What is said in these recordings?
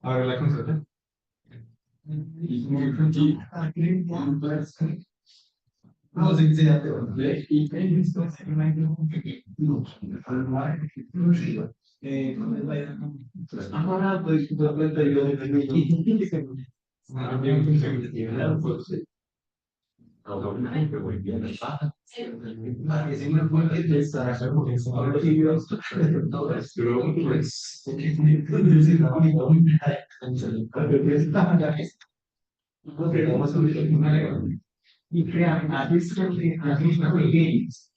Ahora la consulta. No, sí, sí, ya te voy. Ahora, pues, y crear games.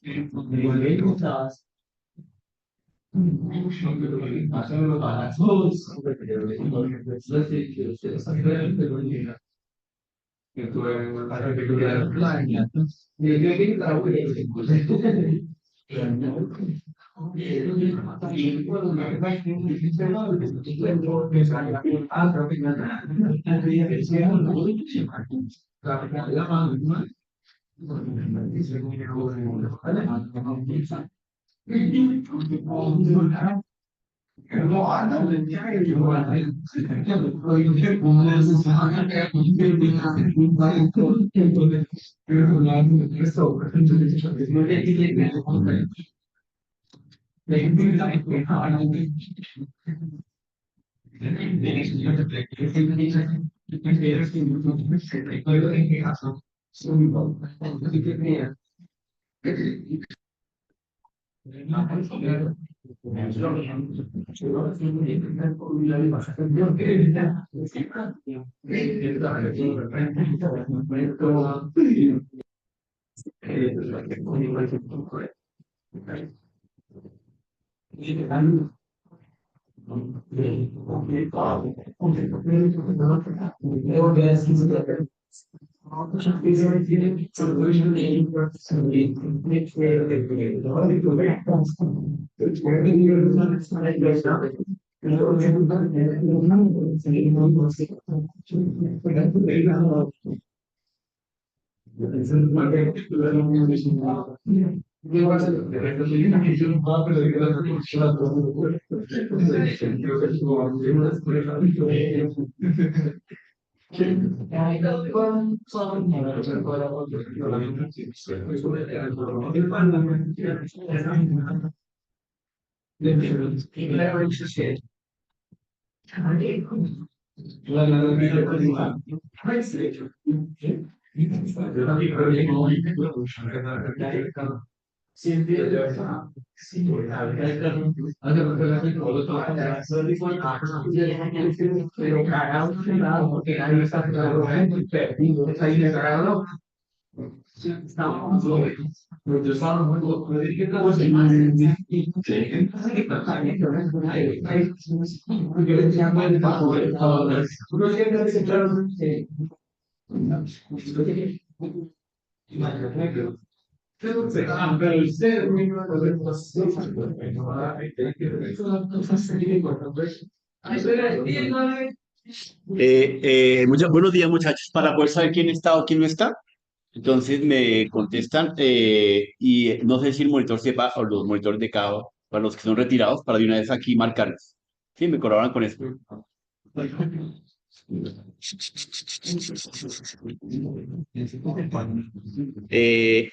Buenos días, muchachos. Para poder saber quién está o quién no está, entonces me contestan y no sé si el monitor sepa o los monitores de cada, para los que son retirados, para de una vez aquí marcarles. Sí, me colaboran con eso.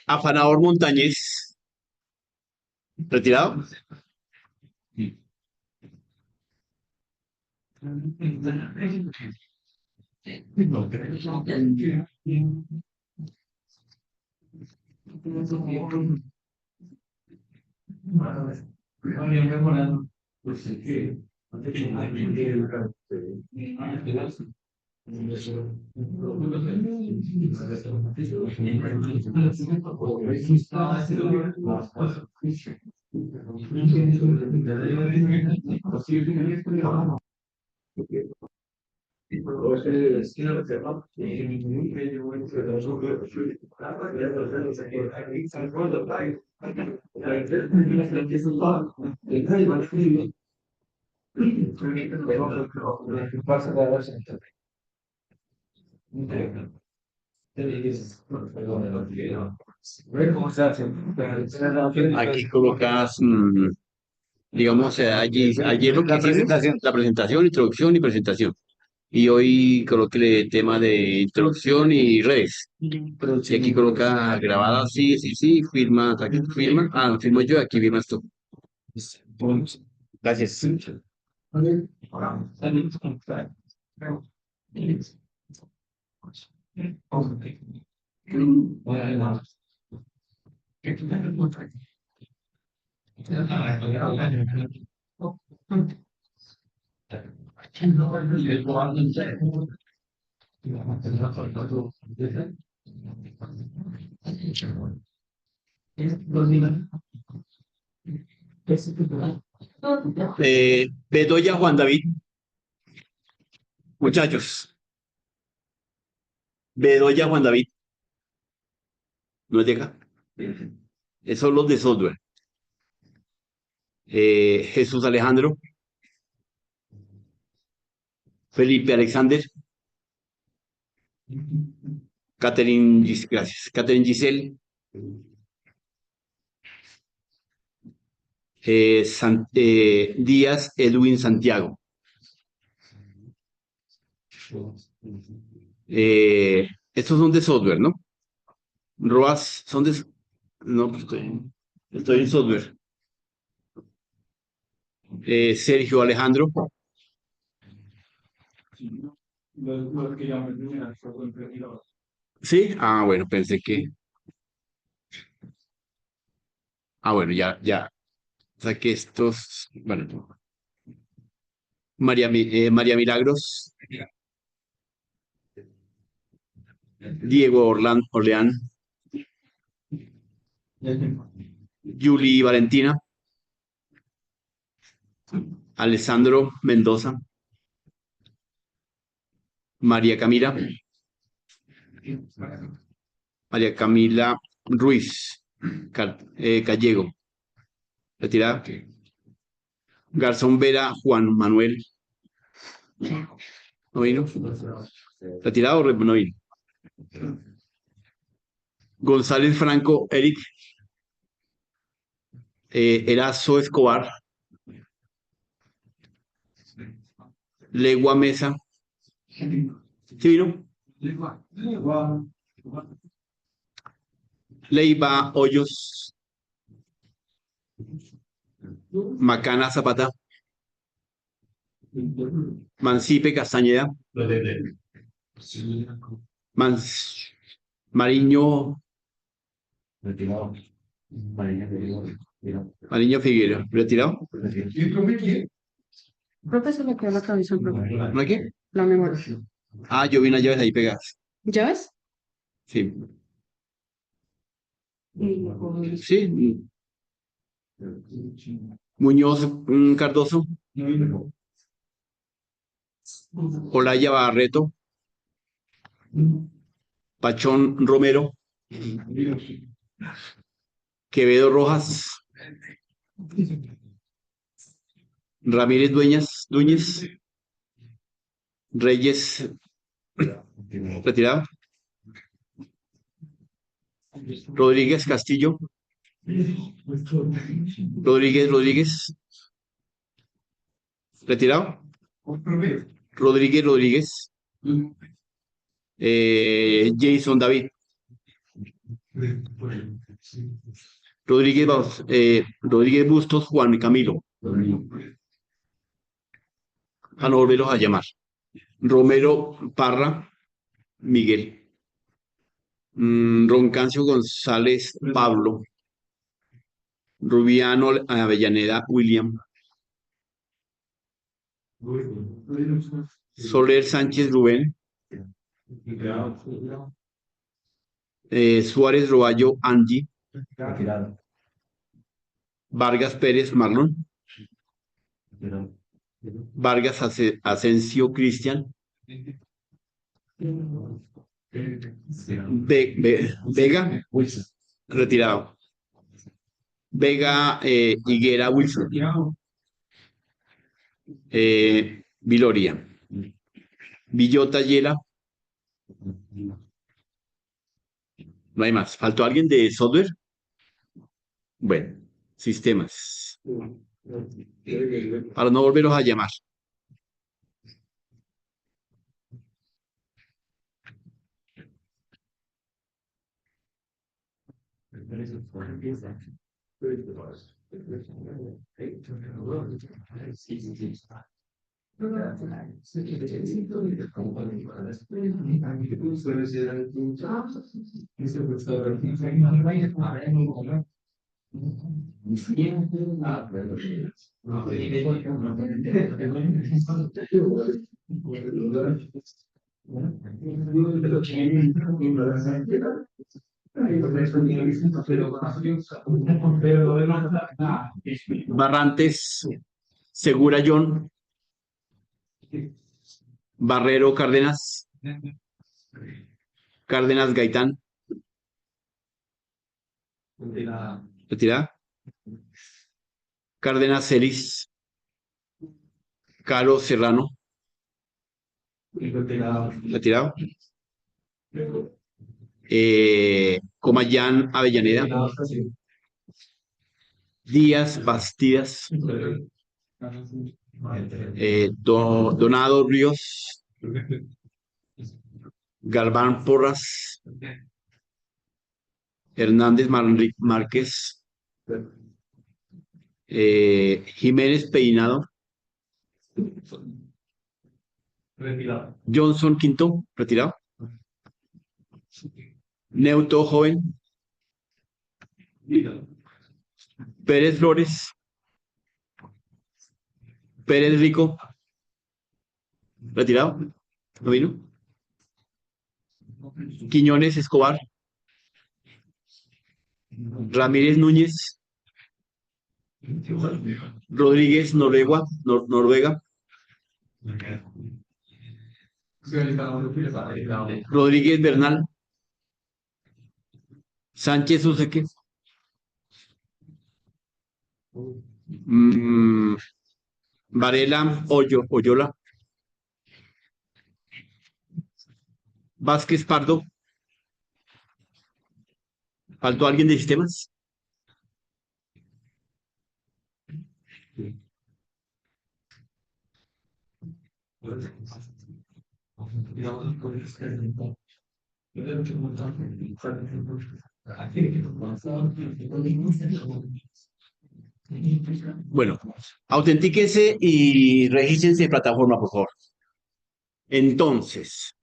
Afanador Montañez, retirado. Aquí colocas, digamos, ayer lo que hicimos, la presentación, introducción y presentación. Y hoy coloqué el tema de introducción y redes. Si aquí coloca grabada, sí, sí, sí, firma, aquí firma. Ah, firmo yo, aquí firmas tú. Gracias. Bedoya Juan David, muchachos. Bedoya Juan David, ¿no llega? Esos son los de software. Jesús Alejandro, Felipe Alexander, gracias. Catherine Giselle, Díaz Edwin Santiago. Estos son de software, ¿no? Roas son de... No, pues estoy en software. Sergio Alejandro. Sí, ah, bueno, pensé que... Ah, bueno, ya, ya. Saqué estos... Bueno, María Milagros, Diego Orleán, Julie Valentina, Alessandro Mendoza, María Camila, María Camila Ruiz, Gallego, retirada. Garzón Vera Juan Manuel, ¿no vino? ¿Retirado o no vino? González Franco, Eric, Erazo Escobar, Legua Mesa, ¿sí vino? Leiva Hoyos, Macana Zapata, Mancipe Castañeda, Mariño, Mariño Figueroa, ¿retirado? Profe, se le quedó la cabeza al profe. ¿No hay qué? La memoria. Ah, yo vi unas llaves ahí pegadas. ¿Llaves? Sí. Sí. Muñoz Cardoso, Olaya Barreto, Pachón Romero, Quevedo Rojas, Ramírez Dueñas, Reyes, retirado. Rodríguez Castillo, Rodríguez, retirado. Rodríguez, Jason David, Rodríguez Bustos, Juan Camilo, a no volverlos a llamar. Romero Parra, Miguel. Roncancio González, Pablo. Rubiano Avellaneda, William. Soler Sánchez, Rubén. Suárez Roballo, Angie. Vargas Pérez Marlon, Vargas Asensio Cristian, Vega, retirado. Vega Higuera Wilson, Viloria. Villota Yela, no hay más. ¿Faltó alguien de software? Bueno, sistemas. Para no volveros a llamar. Barrantes, Segura John, Barrero Cárdenas, Cárdenas Gaitán, retirada. Cárdenas Celis, Caro Serrano, retirado. Comayán Avellaneda, Díaz Bastidas, Donado Ríos, Galván Porras, Hernández Márquez, Jiménez Peinado, Johnson Quinto, retirado. Neuto Joven, Pérez Flores, Pérez Rico, retirado. ¿No vino? Quiñones Escobar, Ramírez Núñez, Rodríguez Noruega, Rodríguez Bernal, Sánchez Useque, Varela Oyola, Vázquez Pardo. ¿Faltó alguien de sistemas? Bueno, autentíquese y regístrense en plataforma, por favor. Entonces,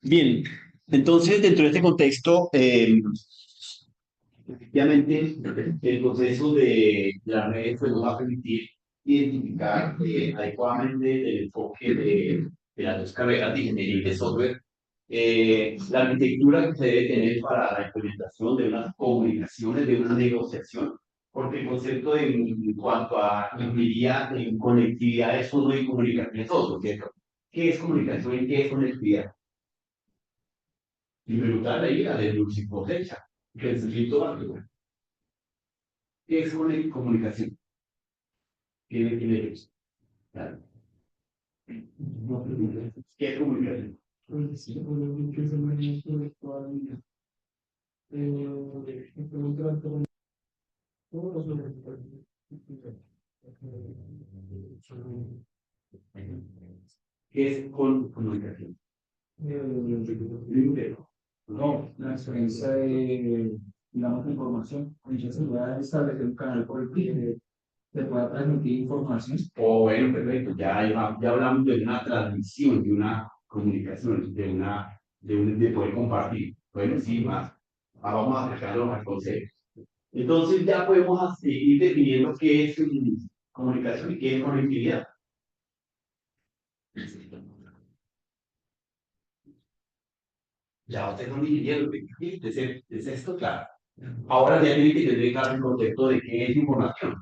bien, entonces dentro de este contexto, efectivamente, el proceso de la red pues, nos va a permitir identificar adecuadamente el enfoque de las dos carreras de ingeniería y de software, la arquitectura que se debe tener para la implementación de unas comunicaciones, de una negociación, porque el concepto en cuanto a ingeniería en conectividad es uno y comunicación es otro, ¿cierto? ¿Qué es comunicación y qué es conectividad? Y preguntarle ahí a de Lucy Cosecha, que es el básico. ¿Qué es comunicación? ¿Qué es? Claro. No, ¿qué es comunicación? ¿Qué es comunicación? No, la experiencia de, digamos, de información. Muchas ciudades establecer un canal por el que se pueda transmitir información. Oh, bueno, perfecto. Ya hablamos de una transmisión, de una comunicación, de poder compartir. Bueno, sí, más. Vamos a acercarnos al concepto. Entonces ya podemos ir definiendo qué es comunicación y qué es conectividad. Ya ustedes son ingenieros, ¿es esto claro? Ahora ya tienen que tener claro el concepto de qué es información.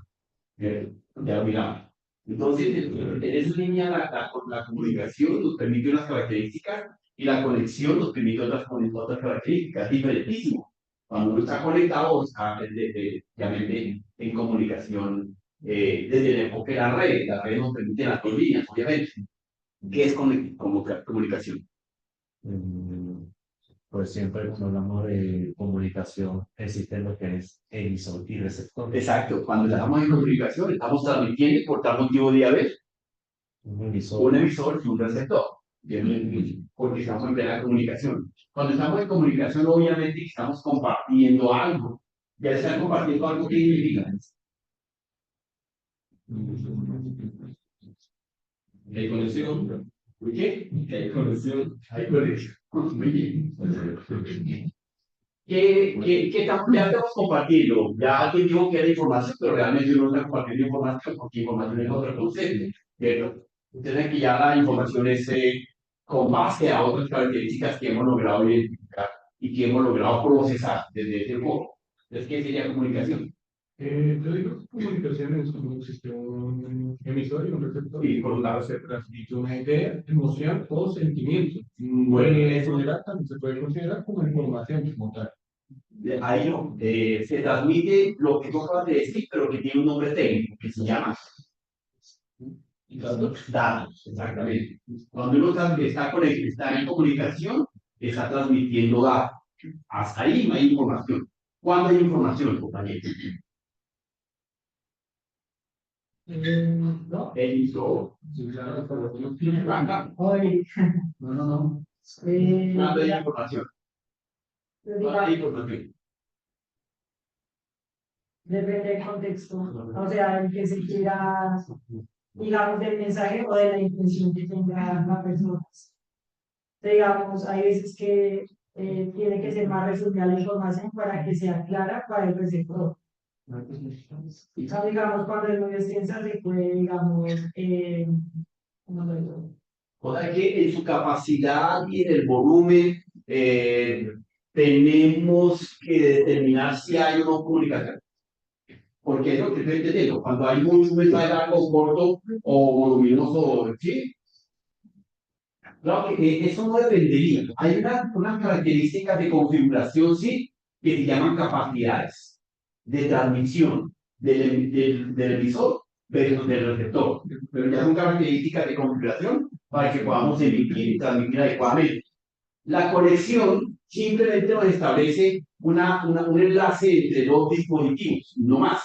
Ya lo miramos. Entonces, en esa línea, la comunicación nos permite unas características y la conexión nos permite otras características, diferentísimo. Cuando uno está conectado, está obviamente en comunicación desde el enfoque de las redes nos permiten las dos líneas, obviamente. ¿Qué es comunicación? Mm, Pues siempre cuando hablamos de comunicación existe lo que es emisor y receptor. Exacto, cuando estamos en comunicación, estamos transmitiendo por tal motivo de haber Un emisor. un emisor y un receptor. Bien, porque estamos en plena comunicación. Cuando estamos en comunicación, obviamente estamos compartiendo algo. Ya están compartiendo algo que significa. Hay conexión. ¿Muy bien? Hay conexión. Hay conexión. Muy bien. Ya estamos compartiendo? Ya alguien dijo que era información, pero realmente uno no está compartiendo información porque información es otro concepto. ¿Cierto? Entonces, que ya la información es con base a otras características que hemos logrado identificar y que hemos logrado procesar desde ese modo. Entonces, ¿qué sería comunicación? Yo digo que comunicación es como existe un emisor y un receptor. Sí, Y por un lado se transmite una idea, emoción o sentimiento. Bueno, En eso, general también se puede considerar como información como tal. ahí no, se transmite lo que tú acabas de decir, pero que tiene un nombre técnico que se llama datos, exactamente. Cuando uno está en comunicación, está transmitiendo datos. Hasta ahí no hay información. ¿Cuándo hay información, compañero? No. Emisor. Hoy, No. eh, ¿Cuándo hay ya, información? pero ¿Cuándo hay diga, información? depende del contexto, o sea, el que se quiera, digamos, del mensaje o de la intención que tenga la persona. Digamos, hay veces que tiene que ser más resumida la información para que sea clara para el receptor. O sea, digamos, cuando el medio extensa se puede, digamos, ¿cómo lo digo? O sea que en su capacidad y en el volumen tenemos que determinar si hay una comunicación. Porque es lo que estoy entendiendo. Cuando hay mucho mensaje largo, corto o voluminoso, ¿sí? Claro que eso no dependería. Hay unas características de configuración, sí, que se llaman capacidades de transmisión del emisor versus del receptor. Pero ya son características de configuración para que podamos emitir y transmitir adecuadamente. La conexión simplemente nos establece un enlace entre dos dispositivos, no más.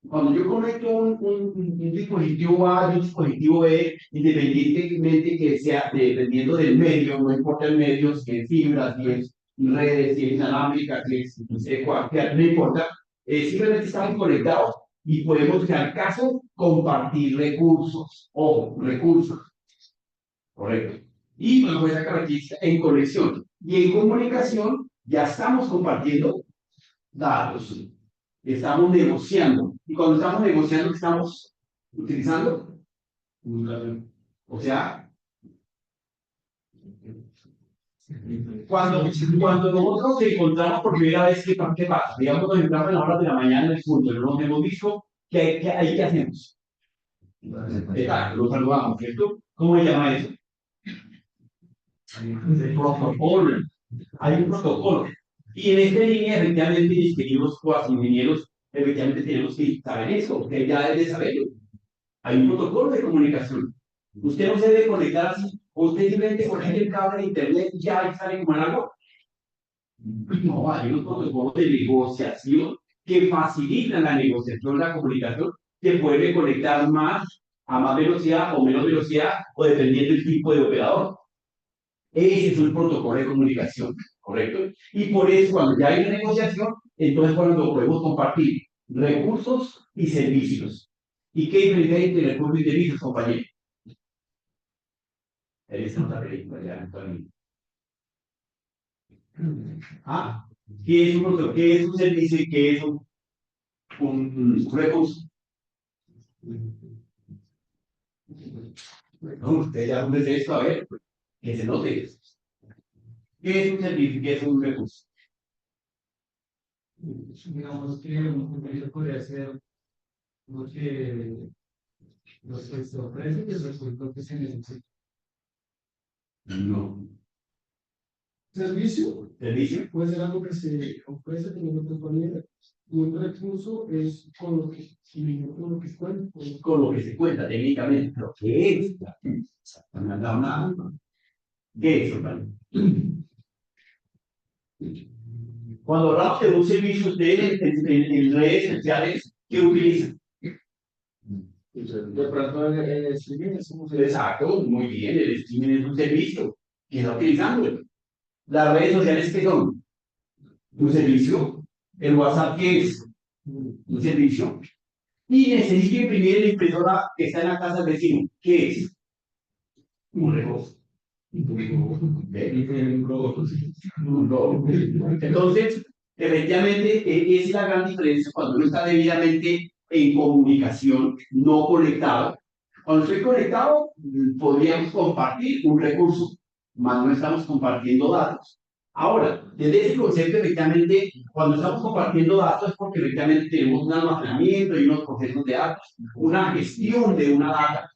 Cuando yo conecto un dispositivo A y un dispositivo B, independientemente que sea, dependiendo del medio, no importa el medio, si es fibra, si es redes, si es inalámbrica, si es cualquier, no importa, simplemente estamos conectados y podemos, si al caso, compartir recursos, ojo, recursos, correcto. Y bajo esa característica, en conexión y en comunicación, ya estamos compartiendo datos. Estamos negociando. Y cuando estamos negociando, estamos utilizando. O sea, cuando nosotros nos encontramos por primera vez, ¿qué pasa? Digamos, nos encontramos en las horas de la mañana en el punto, no nos hemos visto, ¿qué hacemos? Exacto, nos saludamos, ¿cierto? ¿Cómo se llama eso? Protocolo. Hay un protocolo. Y en esta línea, efectivamente, mis queridos cuasi ingenieros, efectivamente tenemos que saber eso, usted ya debe saberlo. Hay un protocolo de comunicación. Usted no se debe conectar así, usted simplemente conecta el cable de internet y ya sale como en algo. No, hay unos protocolos de negociación que facilitan la negociación, la comunicación, que puede conectar más a más velocidad o menos velocidad, o dependiendo del tipo de operador. Ese es un protocolo de comunicación, ¿correcto? Y por eso, cuando ya hay una negociación, entonces cuando podemos compartir recursos y servicios. ¿Y qué diferencia hay entre recursos y servicios, compañero? Esa es otra película, ya, Antonio. Ah, ¿qué es un protocolo? ¿Qué es un servicio y qué es un recurso? No, usted ya de esto, a ver, que se note. ¿Qué es un servicio y qué es un recurso? Digamos que un servicio podría ser lo que se ofrece y el resultado que se necesita. No. Servicio ¿Servicio? puede ser algo que se ofrece como una compañía. Un recurso es con lo que se cuenta. Con lo que se cuenta técnicamente. ¿Pero qué es? No me han dado nada. ¿Qué es, hermano? Cuando hablamos de un servicio, ustedes en redes sociales, ¿qué utilizan? De pronto el streaming es un Exacto, muy bien, el streaming es un servicio que está utilizando. Las redes sociales, ¿qué son? Un servicio. El WhatsApp, ¿qué es? Un servicio. Y necesito imprimir la impresora que está en la casa del vecino. ¿Qué es? Un recurso. Entonces, efectivamente, esa es la gran diferencia cuando uno está debidamente en comunicación, no conectado. Cuando estoy conectado, podríamos compartir un recurso, más no estamos compartiendo datos. Ahora, desde ese concepto, efectivamente, cuando estamos compartiendo datos es porque efectivamente tenemos un almacenamiento y unos procesos de datos, una gestión de una data,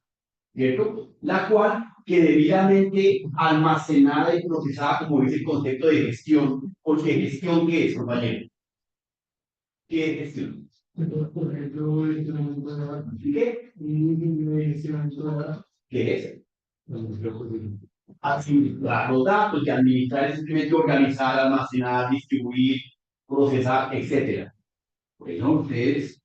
¿cierto? La cual que debidamente almacenada y procesada, como dice el concepto de gestión, porque gestión, ¿qué es, compañero? ¿Qué es gestión? por ejemplo, el entrenamiento de datos. ¿Qué? De gestionamiento de datos. ¿Qué es? Administrar los datos, que administrar es simplemente organizar, almacenar, distribuir, procesar, etcétera. Bueno, ustedes.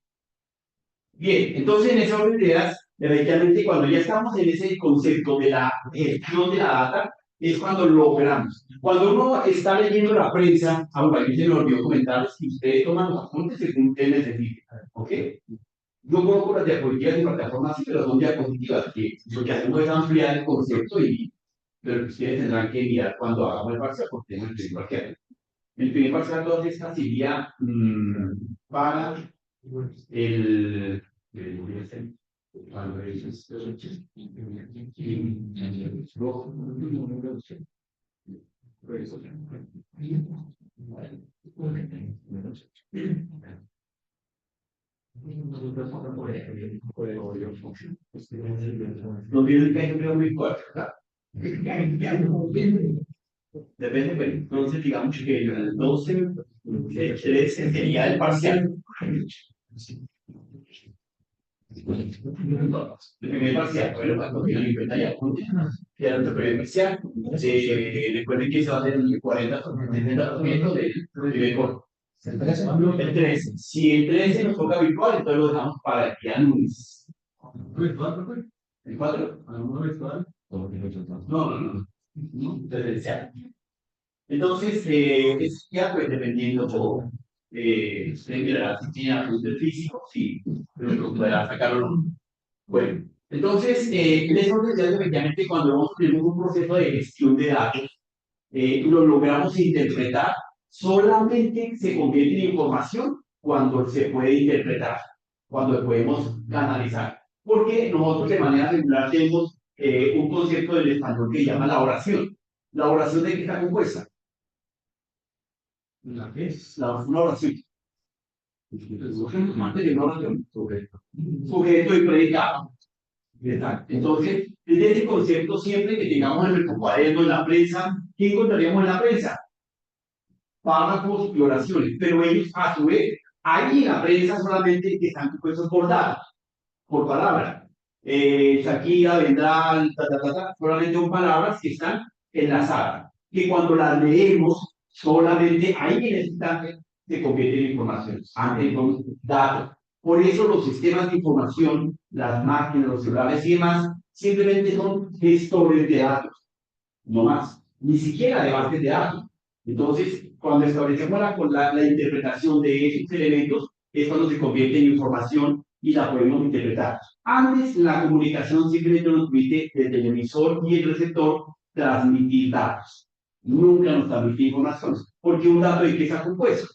Bien, entonces en ese orden de ideas, efectivamente, cuando ya estamos en ese concepto de la gestión de la data, es cuando logramos. Cuando uno está leyendo la prensa, ahora yo se me olvidó comentarles que ustedes toman los apuntes según ustedes necesiten, ¿ok? Yo coloco las diapositivas en plataformas, sí, pero son diapositivas, que lo que hacemos es ampliar el concepto y pero ustedes tendrán que mirar cuando hagamos el parcial, porque tenemos el primer parcial. El primer parcial, entonces, esta sería para el los videos que hay un video muy fuerte, ¿verdad? Depende, pues, entonces digamos que el 12, el 13 sería el parcial. El primer parcial, bueno, cuando tengan en cuenta ya, ya el primer parcial, recuerden que se va a hacer el 40% del primer corte. El 13, si el 13 nos toca virtual, entonces lo dejamos para el día lunes. ¿El 4? No. Presencial. Entonces, es ya pues dependiendo todo. Usted mirará si tiene algún del físico, sí, pero podrá sacarlo o no. Bueno, entonces, en eso ya efectivamente cuando tenemos un proceso de gestión de datos, lo logramos interpretar, solamente se convierte en información cuando se puede interpretar, cuando podemos canalizar. Porque nosotros de manera regular tenemos un concepto del español que se llama la oración. ¿La oración de qué está compuesta? ¿La qué es? Una oración. Antes de una oración. Sujeto y predicado. Exacto. Entonces, desde ese concepto, siempre que tengamos en nuestro cuaderno, en la prensa, ¿qué encontraríamos en la prensa? Párrafos y oraciones, pero ellos a su vez Ahí en la prensa solamente están compuestos por datos, por palabras. Shakira, vendrá, solamente son palabras que están enlazadas. Que cuando las leemos, solamente ahí en ese instante se convierte en información. Antes son datos. Por eso los sistemas de información, las máquinas, los celulares y demás, simplemente son gestores de datos, no más, ni siquiera de bases de datos. Entonces, cuando establecemos la interpretación de esos elementos, es cuando se convierte en información y la podemos interpretar. Antes, la comunicación simplemente nos permite desde el emisor y el receptor transmitir datos. Nunca nos transmite información, porque un dato de qué está compuesto.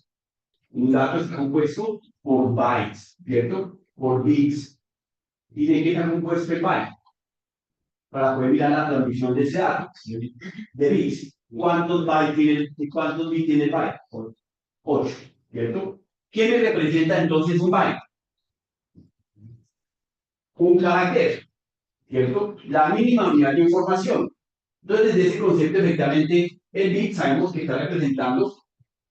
Un dato está compuesto por bytes, ¿cierto? Por bits. ¿Y de qué está compuesto el byte? Para poder mirar la transmisión de ese dato, de bits. ¿Cuántos bits tiene el byte? 8, ¿cierto? ¿Qué me representa entonces un byte? Un carácter, ¿cierto? La mínima unidad de información. Entonces, desde ese concepto, efectivamente, el bit sabemos que está representando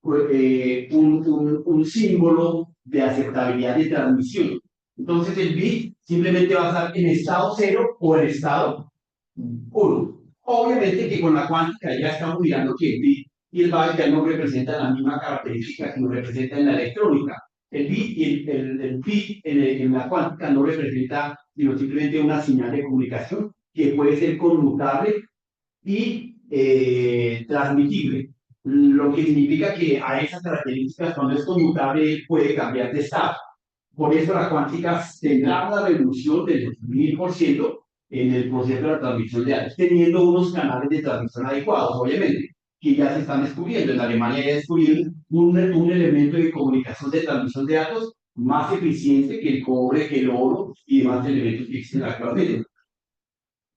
un símbolo de aceptabilidad de transmisión. Entonces, el bit simplemente va a estar en estado 0 o en estado 1. Obviamente que con la cuántica ya estamos mirando que el bit y el byte ya no representan la misma característica que nos representa en la electrónica. El bit y el bit en la cuántica no representa sino simplemente una señal de comunicación que puede ser conmutable y transmitible. Lo que significa que a esas características, cuando es conmutable, puede cambiar de estado. Por eso la cuántica tendrá una revolución del 1000% en el proceso de la transmisión de datos, teniendo unos canales de transmisión adecuados, obviamente, que ya se están descubriendo. En Alemania ya descubrieron un elemento de comunicación de transmisión de datos más eficiente que el cobre, que el oro y demás elementos que existen actualmente.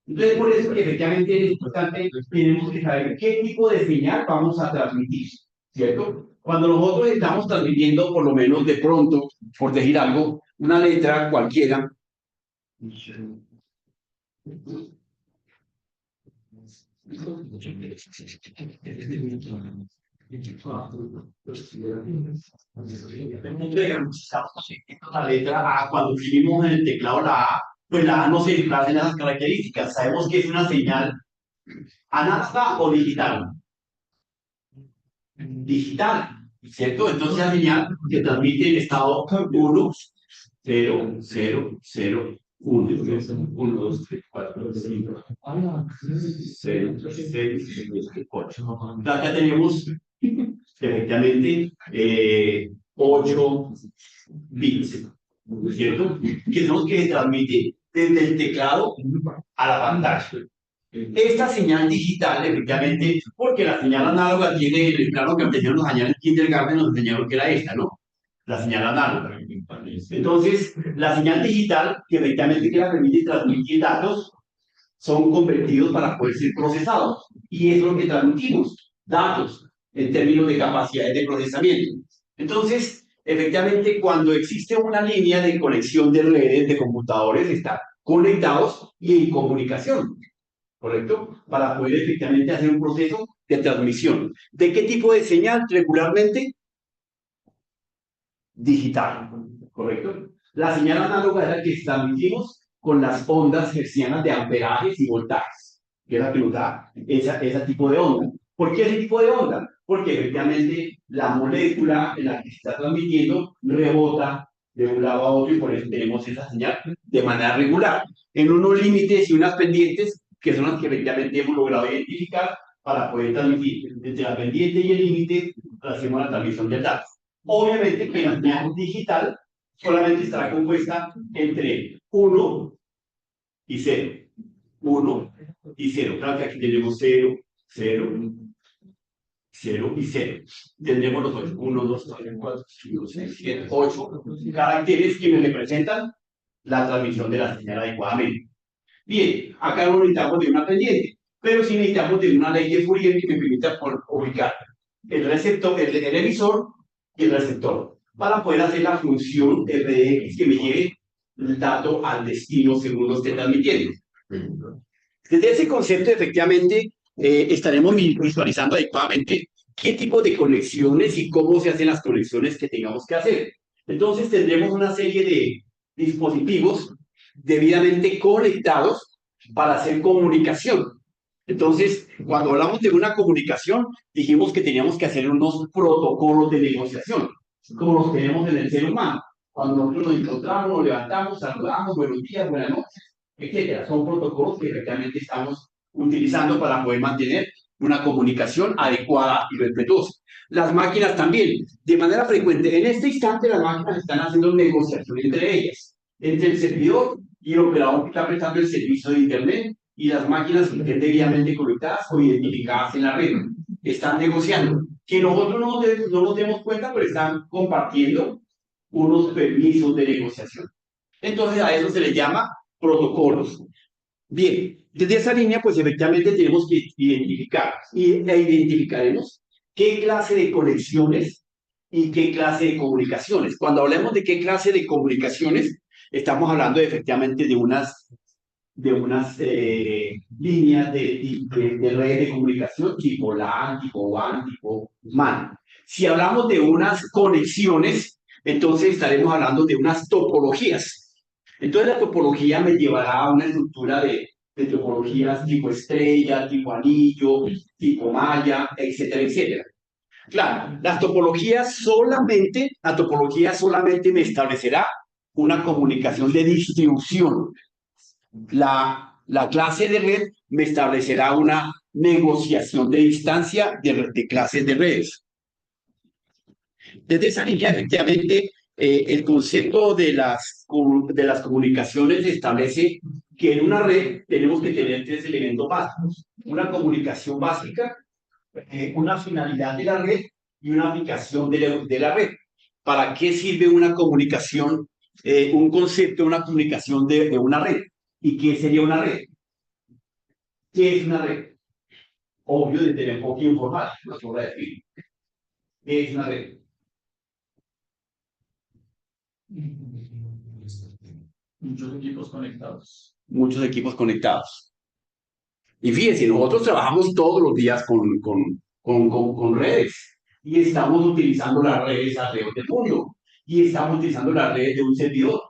Entonces, por eso que efectivamente es importante, tenemos que saber qué tipo de señal vamos a transmitir, ¿cierto? Cuando nosotros estamos transmitiendo, por lo menos de pronto, por decir algo, una letra cualquiera, la letra A, cuando escribimos en el teclado la A, pues la A no se desplaza en esas características. Sabemos que es una señal análoga o digital. Digital, ¿cierto? Entonces la señal que transmite el estado 1, 0, 0, 0, 1, 1, 2, 3, 4, 5, 6, 6, 7, 8. Acá tenemos efectivamente 8 bits, ¿cierto? Que son los que se transmiten desde el teclado a la pantalla. Esta señal digital, efectivamente, porque la señal análoga tiene el plano que enseñaron los años en kindergarten, nos enseñaron que era esta, ¿no? La señal análoga. Entonces, la señal digital, que efectivamente que la permite transmitir datos, son convertidos para poder ser procesados. Y es lo que transmitimos, datos, en términos de capacidades de procesamiento. Entonces, efectivamente, cuando existe una línea de conexión de redes de computadores, están conectados y en comunicación. ¿Correcto? Para poder efectivamente hacer un proceso de transmisión. ¿De qué tipo de señal? Regularmente digital, ¿correcto? La señal análoga es la que transmitimos con las ondas hertzianas de amperajes y voltajes, que es la que nos da ese tipo de onda. ¿Por qué ese tipo de onda? Porque efectivamente la molécula en la que se está transmitiendo rebota de un lado a otro y por eso tenemos esa señal de manera regular, en unos límites y unas pendientes que son las que efectivamente hemos logrado identificar para poder transmitir entre la pendiente y el límite, hacemos la transmisión del dato. Obviamente que la señal digital solamente estará compuesta entre 1 y 0. 1 y 0. Claro que aquí tenemos 0, 0, 0 y 0. Tendremos los 8. 1, 2, 3, 4, 5, 6, 7, 8 caracteres que me representan la transmisión de la señal adecuadamente. Bien, acá no necesitamos de una pendiente, pero sí necesitamos de una ley de Fourier que me permita ubicar el receptor, el emisor y el receptor, para poder hacer la función Rx que me lleve el dato al destino según lo esté transmitiendo. Desde ese concepto, efectivamente, estaremos visualizando adecuadamente qué tipo de conexiones y cómo se hacen las conexiones que tengamos que hacer. Entonces tendremos una serie de dispositivos debidamente conectados para hacer comunicación. Entonces, cuando hablamos de una comunicación, dijimos que teníamos que hacer unos protocolos de negociación, como los tenemos en el ser humano. Cuando nosotros nos encontramos, nos levantamos, saludamos, buenos días, buenas noches, etcétera. Son protocolos que efectivamente estamos utilizando para poder mantener una comunicación adecuada y respetuosa. Las máquinas también, de manera frecuente. En este instante, las máquinas están haciendo negociación entre ellas, entre el servidor y el operador que está prestando el servicio de Internet y las máquinas que estén debidamente conectadas o identificadas en la red. Están negociando. Que nosotros no nos demos cuenta, pero están compartiendo unos permisos de negociación. Entonces, a eso se les llama protocolos. Bien, desde esa línea, pues efectivamente tenemos que identificar e identificaremos qué clase de conexiones y qué clase de comunicaciones. Cuando hablemos de qué clase de comunicaciones, estamos hablando efectivamente de unas líneas de redes de comunicación tipo LAN, tipo WAN, tipo MAN. Si hablamos de unas conexiones, entonces estaremos hablando de unas topologías. Entonces la topología me llevará a una estructura de topologías tipo estrella, tipo anillo, tipo malla, etcétera, etcétera. Claro, la topología solamente me establecerá una comunicación de distribución. La clase de red me establecerá una negociación de distancia de clases de redes. Desde esa línea, efectivamente, el concepto de las comunicaciones establece que en una red tenemos que tener tres elementos básicos. Una comunicación básica, una finalidad de la red y una aplicación de la red. ¿Para qué sirve una comunicación, un concepto de una comunicación de una red? ¿Y qué sería una red? ¿Qué es una red? Obvio, desde el enfoque informático, lo voy a decir. ¿Qué es una red? Muchos equipos conectados. Muchos equipos conectados. Y fíjense, nosotros trabajamos todos los días con redes y estamos utilizando las redes alrededor del mundo y estamos utilizando las redes de un servidor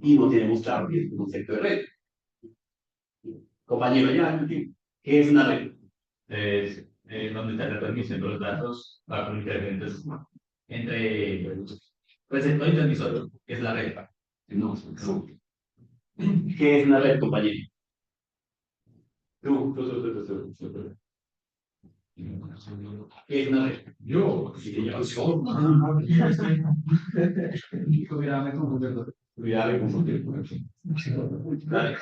y no tenemos claro qué es un concepto de red. Compañero, ya, ¿qué es una red? Es donde se retransmiten los datos para comunicar entre receptor y transmisor, que es la red. No, no. ¿Qué es una red, compañero? Tú. ¿Qué es una red? Yo. Sí, yo. Cuidado, me confundo. Cuidado con confundir. Dale.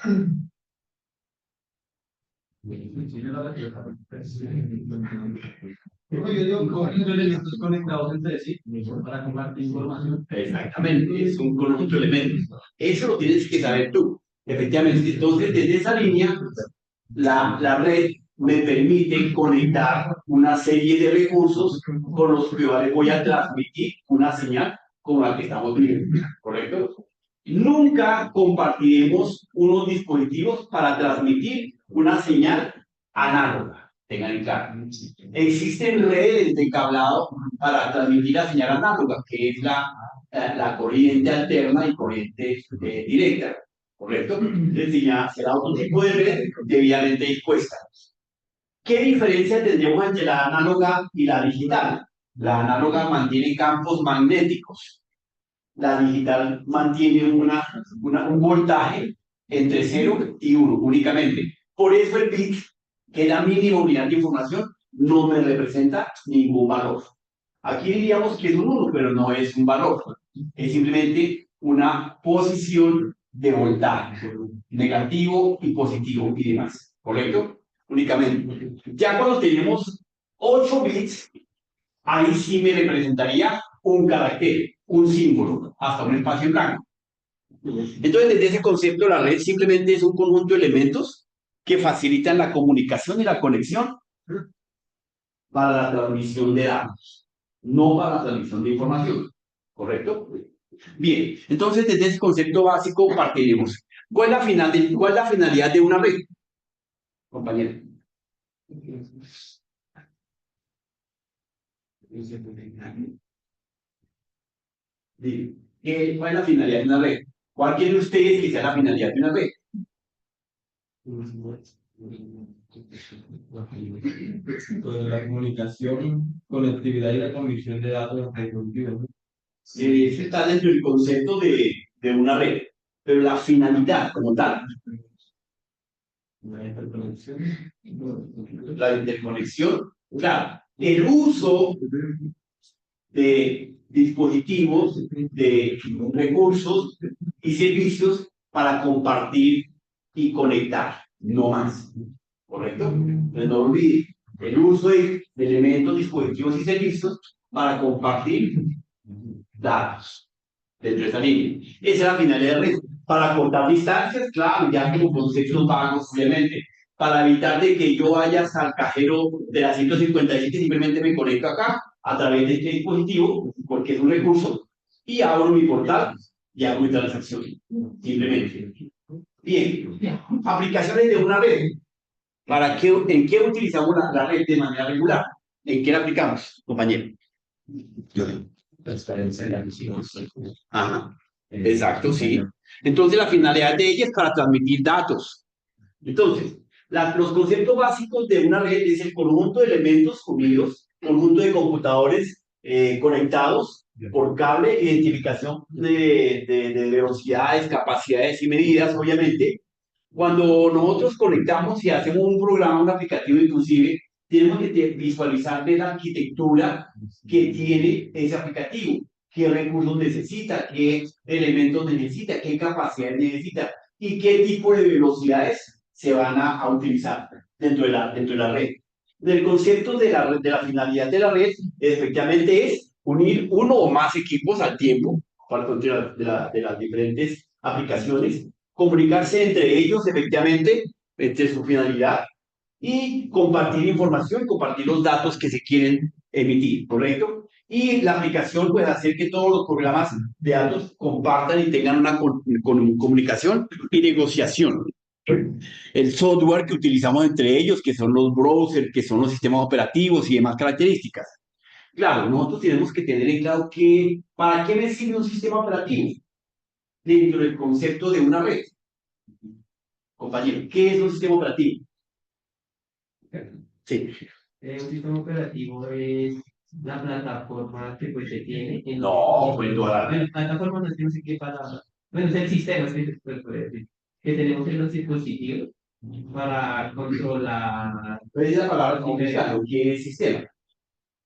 Yo digo, conjunto de elementos conectados entre sí para compartir información. Exactamente, es un conjunto de elementos. Eso lo tienes que saber tú, efectivamente. Entonces, desde esa línea, la red me permite conectar una serie de recursos con los cuales voy a transmitir una señal como la que estamos viendo, ¿correcto? Nunca compartiremos unos dispositivos para transmitir una señal análoga. Tengan en claro. Existen redes de cablado para transmitir la señal análoga, que es la corriente alterna y corriente directa, ¿correcto? Es decir, ya será otro tipo de red debidamente dispuesta. ¿Qué diferencia tendríamos entre la análoga y la digital? La análoga mantiene campos magnéticos. La digital mantiene un voltaje entre 0 y 1 únicamente. Por eso el bit, que es la mínima unidad de información, no me representa ningún valor. Aquí diríamos que es un 1, pero no es un valor. Es simplemente una posición de voltaje, negativo y positivo y demás. ¿Correcto? Únicamente. Ya cuando tenemos 8 bits, ahí sí me representaría un carácter, un símbolo, hasta un espacio en blanco. Entonces, desde ese concepto, la red simplemente es un conjunto de elementos que facilitan la comunicación y la conexión para la transmisión de datos, no para la transmisión de información. ¿Correcto? Bien, entonces desde ese concepto básico partiremos. ¿Cuál es la finalidad de una red, compañero? ¿Cuál es la finalidad de una red? ¿Cuál quieren ustedes que sea la finalidad de una red? La comunicación, conectividad y la transmisión de datos entre dispositivos. Ese está dentro del concepto de una red, pero la finalidad como tal, La interconexión. la interconexión, claro, el uso de dispositivos, de recursos y servicios para compartir y conectar, no más. ¿Correcto? Entonces no olviden el uso de elementos, dispositivos y servicios para compartir datos dentro de esta línea. Esa es la finalidad de red. Para cortar distancias, claro, ya como conceptos vagos, obviamente. Para evitar de que yo vaya hasta el cajero de la 157 simplemente me conecto acá a través de este dispositivo, porque es un recurso, y abro mi portal y hago mi transacción. Simplemente. Bien. Aplicaciones de una red. ¿En qué utilizamos la red de manera regular? ¿En qué la aplicamos, compañero? Transferencia de archivos. Ajá, exacto, sí. Entonces, la finalidad de ella es para transmitir datos. Entonces, los conceptos básicos de una red es el conjunto de elementos unidos, conjunto de computadores conectados por cable, identificación de velocidades, capacidades y medidas, obviamente. Cuando nosotros conectamos y hacemos un programa, un aplicativo inclusive, tenemos que visualizar de la arquitectura que tiene ese aplicativo, qué recursos necesita, qué elementos necesita, qué capacidades necesita y qué tipo de velocidades se van a utilizar dentro de la red. El concepto de la red, de la finalidad de la red, efectivamente es unir uno o más equipos al tiempo para el control de las diferentes aplicaciones, comunicarse entre ellos efectivamente, entre su finalidad, y compartir información, compartir los datos que se quieren emitir, ¿correcto? Y la aplicación puede hacer que todos los programas de datos compartan y tengan una comunicación y negociación. El software que utilizamos entre ellos, que son los browsers, que son los sistemas operativos y demás características. Claro, nosotros tenemos que tener en claro que, ¿para qué me sirve un sistema operativo? Dentro del concepto de una red. Compañero, ¿qué es un sistema operativo? Sí. Un sistema operativo es la plataforma que pues se tiene en No, pues bueno, plataforma no sé, no sé qué palabra. Bueno, es el sistema, es que se puede decir, que tenemos en los dispositivos para controlar. Pues es la palabra complicada, ¿qué es sistema?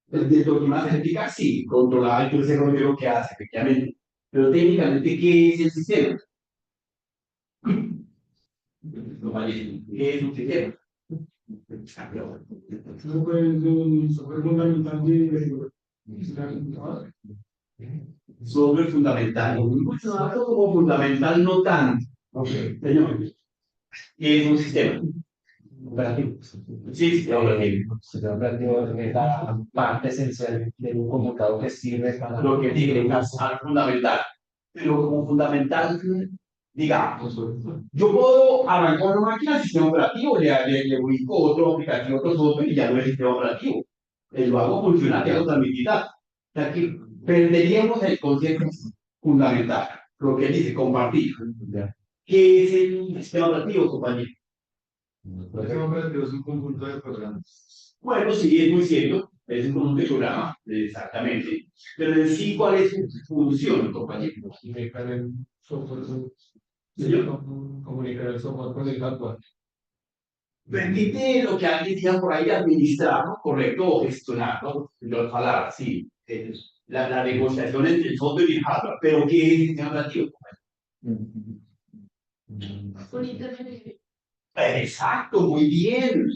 De lo que más se explica, sí, controlar todo ese rollo que hace, efectivamente. Pero técnicamente, ¿qué es el sistema? ¿Qué es un sistema? Eso fue un software fundamental de Software fundamental. No como fundamental, no tanto. Señor, ¿qué es un sistema? Operativo. Sí, sistema operativo. Sistema operativo es la parte esencial de un computador que sirve para Lo que tiene que ser fundamental. Pero como fundamental, digamos, yo puedo arrancar una máquina al sistema operativo, le ubico otro aplicativo, otro software y ya no es sistema operativo. Lo hago funcionar, y hago transmitir datos. O sea que perderíamos el concepto fundamental, lo que él dice, compartir. ¿Qué es el sistema operativo, compañero? El sistema operativo es un conjunto de programas. Bueno, sí, es muy cierto, es un conjunto de programas, exactamente. Pero en sí, ¿cuál es su función, compañero? Comunicar el software, Señor. comunicar el software con el hardware. Permite lo que alguien diga por ahí, administrar, ¿no? Correcto, o gestionar, ¿no? Las palabras, sí. La negociación entre el software y el hardware. Pero ¿qué es el sistema operativo? Exacto, muy bien.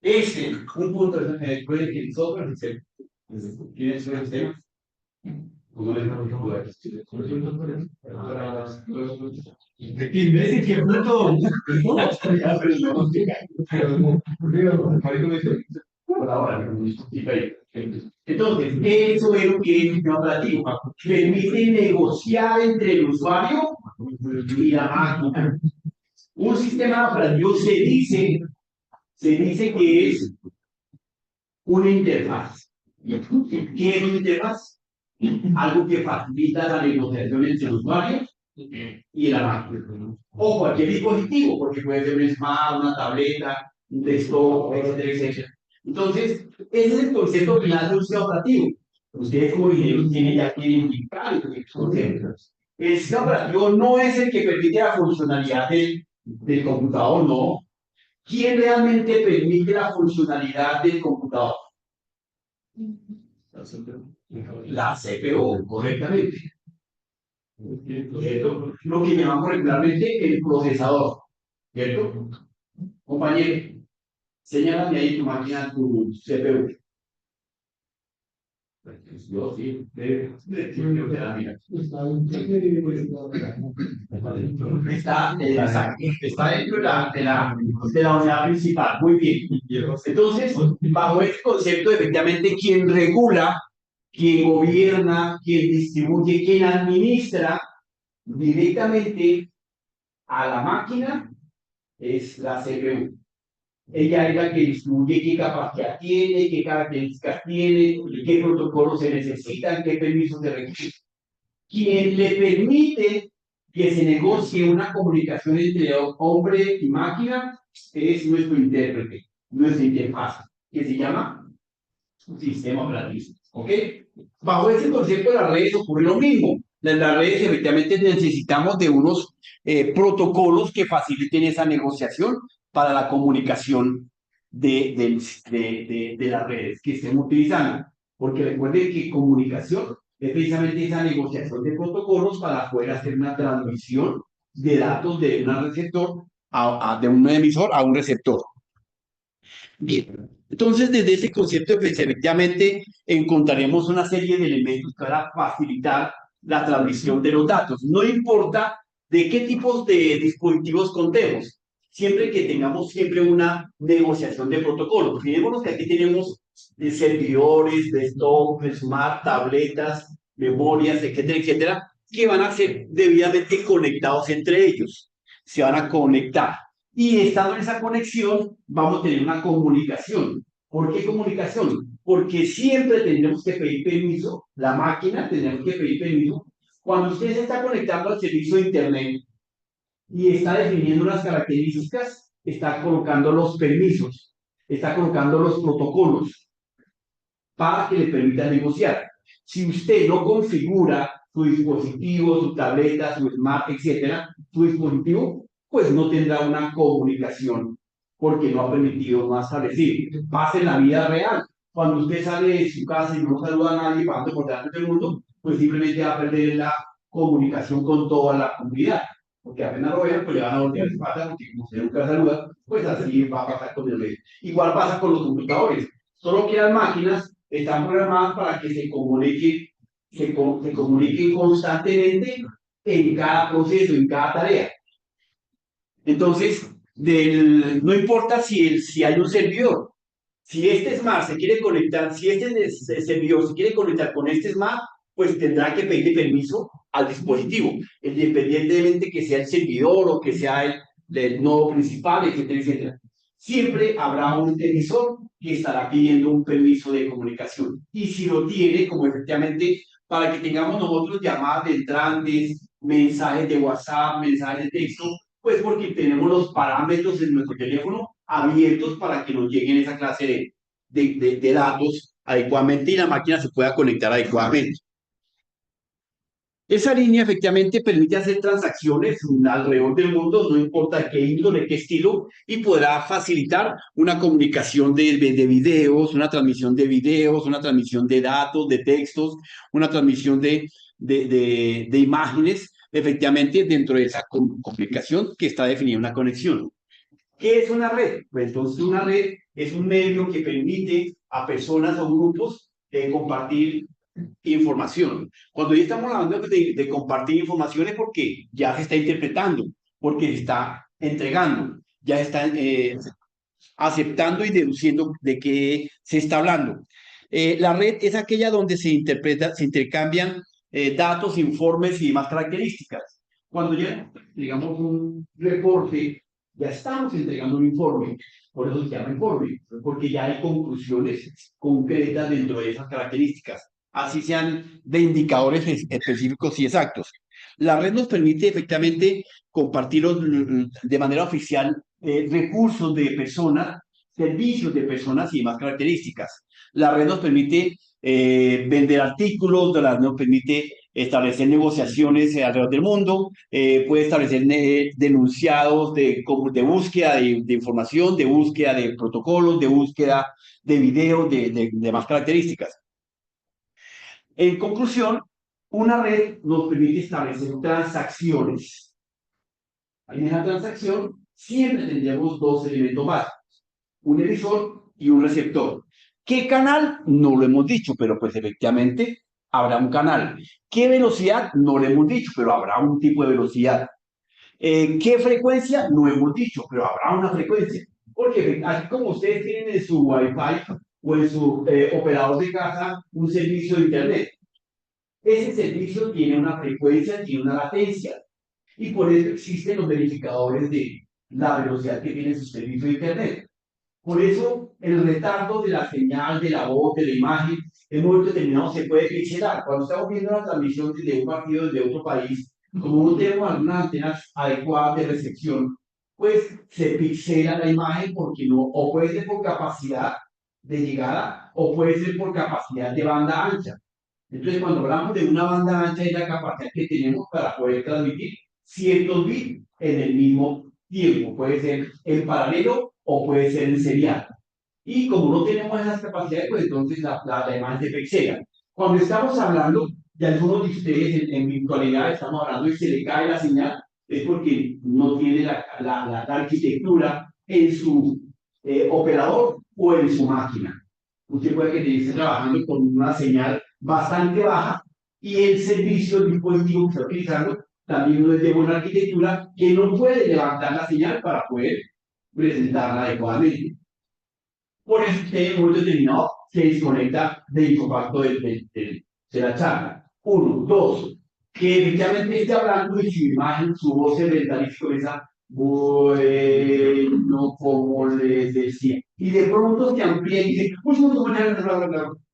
Ese, un punto después de que el software tiene su sistema. ¿Cómo le entonces, eso es lo que es el sistema operativo. Permite negociar entre el usuario y la máquina. Un sistema operativo se dice que es una interfaz. ¿Qué es una interfaz? algo que facilita la negociación entre el usuario y la máquina. O cualquier dispositivo, porque puede ser un smart, una tableta, un desktop, etcétera, etcétera. Entonces, ese es el concepto final de un sistema operativo. Ustedes como ingenieros tienen ya que identificar estos conceptos. El sistema operativo no es el que permite la funcionalidad del computador, no. ¿Quién realmente permite la funcionalidad del computador? La CPU, correctamente. ¿Cierto? Lo que llamamos regularmente el procesador. ¿Cierto? Compañero, señálame ahí tu máquina, tu CPU. Yo sí, está dentro de la unidad principal. Muy bien. Entonces, bajo este concepto, efectivamente, quien regula, quien gobierna, quien distribuye, quien administra directamente a la máquina es la CPU. Ella es la que distribuye qué capacidad tiene, qué características tiene, qué protocolos se necesitan, qué permisos se requieren. Quien le permite que se negocie una comunicación entre hombre y máquina es nuestro intérprete, nuestra interfaz, que se llama sistema operativo. ¿Ok? Bajo ese concepto de las redes ocurre lo mismo. En las redes efectivamente necesitamos de unos protocolos que faciliten esa negociación para la comunicación de las redes que estén utilizando. Porque recuerden que comunicación es precisamente esa negociación de protocolos para poder hacer una transmisión de datos de un receptor de un emisor a un receptor. Bien, entonces desde ese concepto pues, efectivamente encontraremos una serie de elementos para facilitar la transmisión de los datos. No importa de qué tipos de dispositivos contemos, siempre que tengamos siempre una negociación de protocolos. Fijémonos que aquí tenemos servidores, desktop, smart, tabletas, memorias, etcétera, etcétera, que van a ser debidamente conectados entre ellos. Se van a conectar. Y estando en esa conexión, vamos a tener una comunicación. ¿Por qué comunicación? Porque siempre tendremos que pedir permiso, la máquina tendremos que pedir permiso. Cuando usted se está conectando al servicio de Internet y está definiendo unas características, está colocando los permisos, está colocando los protocolos para que le permita negociar. Si usted no configura su dispositivo, su tableta, su smart, etcétera, su dispositivo, pues no tendrá una comunicación porque no ha permitido, no ha establecido. Pasa en la vida real. Cuando usted sale de su casa y no saluda a nadie pasando por delante del mundo, pues simplemente va a perder la comunicación con toda la comunidad. Porque apenas lo vean, pues le van a voltear la espalda, porque como usted nunca saluda, pues así va a pasar con el medio. Igual pasa con los computadores. Solo que las máquinas están programadas para que se comuniquen constantemente en cada proceso, en cada tarea. Entonces, no importa si hay un servidor, si este Smart se quiere conectar, si este servidor se quiere conectar con este Smart, pues tendrá que pedirle permiso al dispositivo, independientemente que sea el servidor o que sea el nodo principal, etcétera, etcétera. Siempre habrá un emisor que estará pidiendo un permiso de comunicación. Y si lo tiene, como efectivamente, para que tengamos nosotros llamadas de entrantes, mensajes de WhatsApp, mensajes de texto, pues porque tenemos los parámetros en nuestro teléfono abiertos para que nos lleguen esa clase de datos adecuadamente y la máquina se pueda conectar adecuadamente. Esa línea efectivamente permite hacer transacciones alrededor del mundo, no importa qué índole, qué estilo, y podrá facilitar una comunicación de videos, una transmisión de videos, una transmisión de datos, de textos, una transmisión de imágenes, efectivamente dentro de esa comunicación que está definida una conexión. ¿Qué es una red? Pues entonces una red es un medio que permite a personas o grupos compartir información. Cuando ya estamos hablando de compartir información es porque ya se está interpretando, porque se está entregando, ya se está aceptando y deduciendo de qué se está hablando. La red es aquella donde se intercambian datos, informes y demás características. Cuando ya, digamos, un reporte, ya estamos entregando un informe, por eso se llama informe, porque ya hay conclusiones concretas dentro de esas características. así sean de indicadores específicos y exactos. La red nos permite efectivamente compartir de manera oficial recursos de personas, servicios de personas y demás características. La red nos permite vender artículos, la red nos permite establecer negociaciones alrededor del mundo, puede establecer denunciados de búsqueda de información, de búsqueda de protocolos, de búsqueda de videos, de demás características. En conclusión, una red nos permite establecer transacciones. En esa transacción siempre tendríamos dos elementos básicos, un emisor y un receptor. ¿Qué canal? No lo hemos dicho, pero pues efectivamente habrá un canal. ¿Qué velocidad? No lo hemos dicho, pero habrá un tipo de velocidad. ¿Qué frecuencia? No hemos dicho, pero habrá una frecuencia. Porque así como ustedes tienen en su Wi-Fi o en su operador de casa un servicio de Internet, ese servicio tiene una frecuencia, tiene una latencia. Y por eso existen los verificadores de la velocidad que tiene su servicio de Internet. Por eso el retardo de la señal, de la voz, de la imagen, en un momento determinado se puede pixelar. Cuando estamos viendo la transmisión desde un partido, desde otro país, como no tenemos algunas antenas adecuadas de recepción, pues se pixela la imagen porque no, o puede ser por capacidad de llegada, o puede ser por capacidad de banda ancha. Entonces, cuando hablamos de una banda ancha, es la capacidad que tenemos para poder transmitir ciertos bits en el mismo tiempo. Puede ser en paralelo o puede ser en serial. Y como no tenemos esas capacidades, pues entonces la imagen se pixela. Cuando estamos hablando de algunos de ustedes en virtualidad, estamos hablando de se le cae la señal, es porque no tiene la arquitectura en su operador o en su máquina. Usted puede que esté trabajando con una señal bastante baja y el servicio, el dispositivo que está utilizando, también no es de buena arquitectura, que no puede levantar la señal para poder presentarla adecuadamente. Por eso usted en un momento determinado se desconecta del impacto de la charla. Uno, dos, que efectivamente esté hablando y su imagen, su voz se mentalice con esa, bueno, como les decía. Y de pronto se amplía y dice, pues no,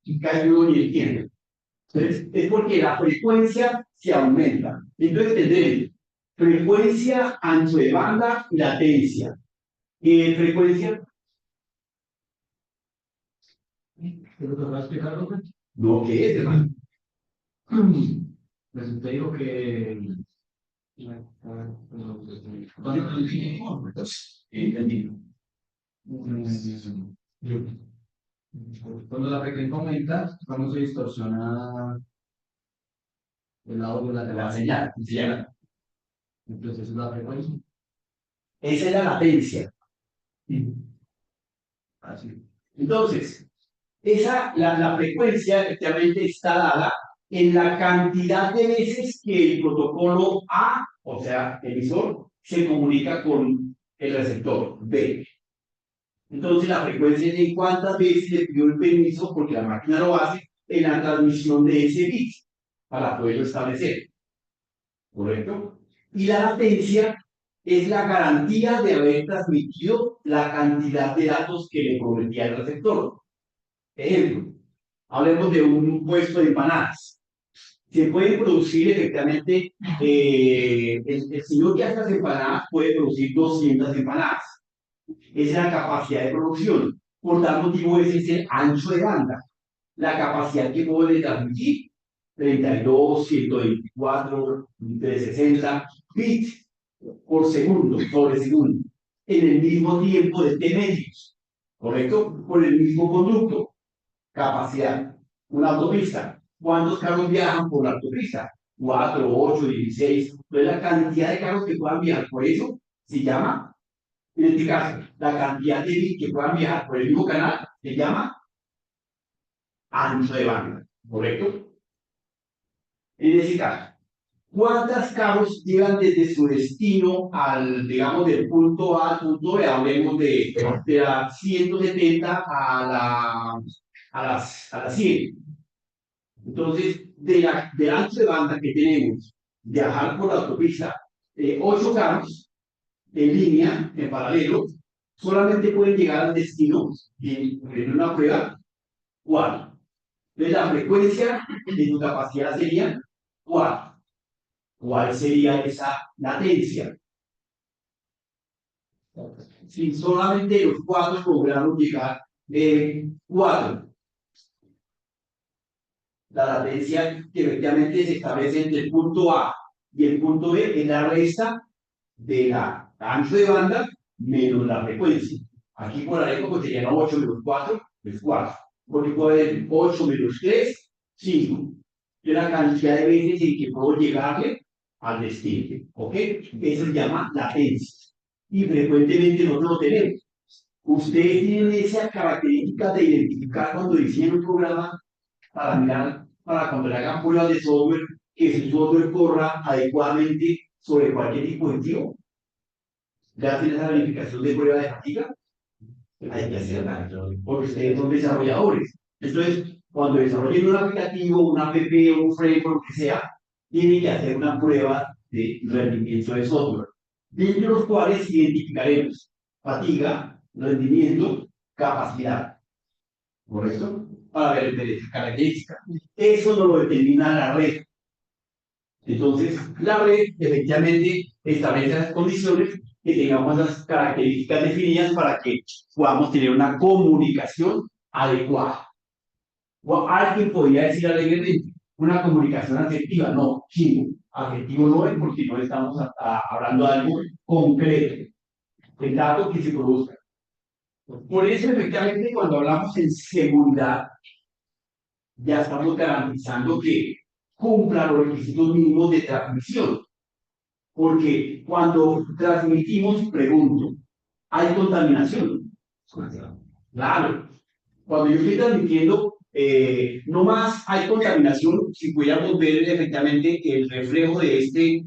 y cae uno ni entiende. Entonces, es porque la frecuencia se aumenta. Entonces, tendremos frecuencia, ancho de banda y latencia. Frecuencia. ¿Pero te vas a explicar, Robert? No, ¿qué es, hermano? Pues usted dijo que... Entendido. Cuando la frecuencia aumenta, vamos a distorsionar el audio de La señal. Señal. Entonces, esa es la frecuencia. Esa es la latencia. Así. Entonces, la frecuencia efectivamente está dada en la cantidad de veces que el protocolo A, o sea, emisor, se comunica con el receptor B. Entonces, la frecuencia es de cuántas veces le pidió el permiso, porque la máquina lo hace, en la transmisión de ese bit, para poderlo establecer. ¿Correcto? Y la latencia es la garantía de haber transmitido la cantidad de datos que le prometía el receptor. Ejemplo, hablemos de un puesto de empanadas. Se puede producir efectivamente, el señor que hace las empanadas puede producir 200 empanadas. Esa es la capacidad de producción. Por tal motivo, ese es el ancho de banda. La capacidad que puede transmitir, 32, 124, 360 bits por segundo, sobre segundo, en el mismo tiempo de T medios, ¿correcto? Por el mismo conducto. Capacidad. Una autopista. ¿Cuántos carros viajan por la autopista? 4, 8, 16. Entonces, la cantidad de carros que puedan viajar por eso se llama, en este caso, la cantidad de bits que puedan viajar por el mismo canal se llama ancho de banda, ¿correcto? En ese caso, ¿cuántos carros llegan desde su destino al, digamos, del punto A al punto B? Hablemos de la 170 a las 100. Entonces, del ancho de banda que tenemos, viajar por la autopista, 8 carros en línea, en paralelo, solamente pueden llegar al destino en una prueba 4. Entonces, la frecuencia de tu capacidad sería 4. ¿Cuál sería esa latencia? Si solamente los 4 logramos llegar 4. La latencia que efectivamente se establece entre el punto A y el punto B es la resta de la ancho de banda menos la frecuencia. Aquí por ahí como serían 8 menos 4 es 4. Porque puede ser 8 menos 3, 5. Es la cantidad de veces en que puedo llegarle al destino. ¿Ok? Eso se llama latencia. Y frecuentemente nosotros lo tenemos. Ustedes tienen esa característica de identificar cuando diseñan un programa para mirar, para cuando le hagan pruebas de software, que su software corra adecuadamente sobre cualquier dispositivo. Ya tiene esa verificación de prueba de fatiga, hay que hacerla, porque ustedes son desarrolladores. Entonces, cuando desarrollen un aplicativo, una app, un framework, lo que sea, tienen que hacer una prueba de rendimiento de software, dentro de los cuales identificaremos fatiga, rendimiento, capacidad. ¿Correcto? Para ver esa característica. Eso no lo determina la red. Entonces, la red efectivamente establece las condiciones que tengamos las características definidas para que podamos tener una comunicación adecuada. O alguien podría decir alegremente, una comunicación afectiva. No, chico, afectivo no es porque no estamos hablando de algo concreto, el dato que se produzca. Por eso, efectivamente, cuando hablamos en seguridad, ya estamos garantizando que cumpla los requisitos mínimos de transmisión. Porque cuando transmitimos, pregunto, ¿hay contaminación? Claro. Cuando yo estoy transmitiendo, no más hay contaminación, si pudiéramos ver efectivamente el reflejo de este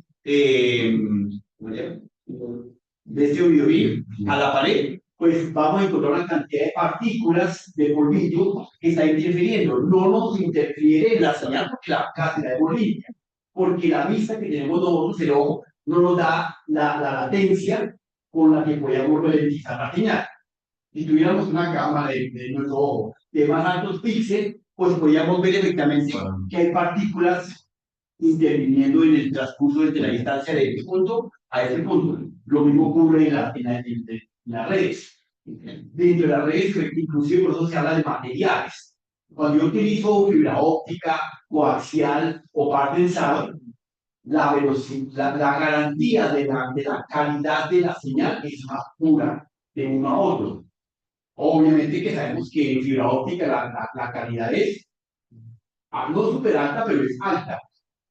audiovisual a la pared, pues vamos a encontrar una cantidad de partículas de polvillo que está interfiriendo. No nos interfiere en la señal porque la cátedra es limpia, porque la vista que tenemos nosotros, el ojo, no nos da la latencia con la que podíamos ralentizar la señal. Si tuviéramos una cámara de nuestro ojo de más altos píxeles, pues podríamos ver efectivamente que hay partículas interviniendo en el transcurso desde la distancia de este punto a este punto. Lo mismo ocurre en las redes. Dentro de las redes, inclusive por eso se habla de materiales. Cuando yo utilizo fibra óptica, coaxial o par pensado, la velocidad, la garantía de la calidad de la señal es más pura de uno a otro. Obviamente que sabemos que en fibra óptica la calidad es no súper alta, pero es alta,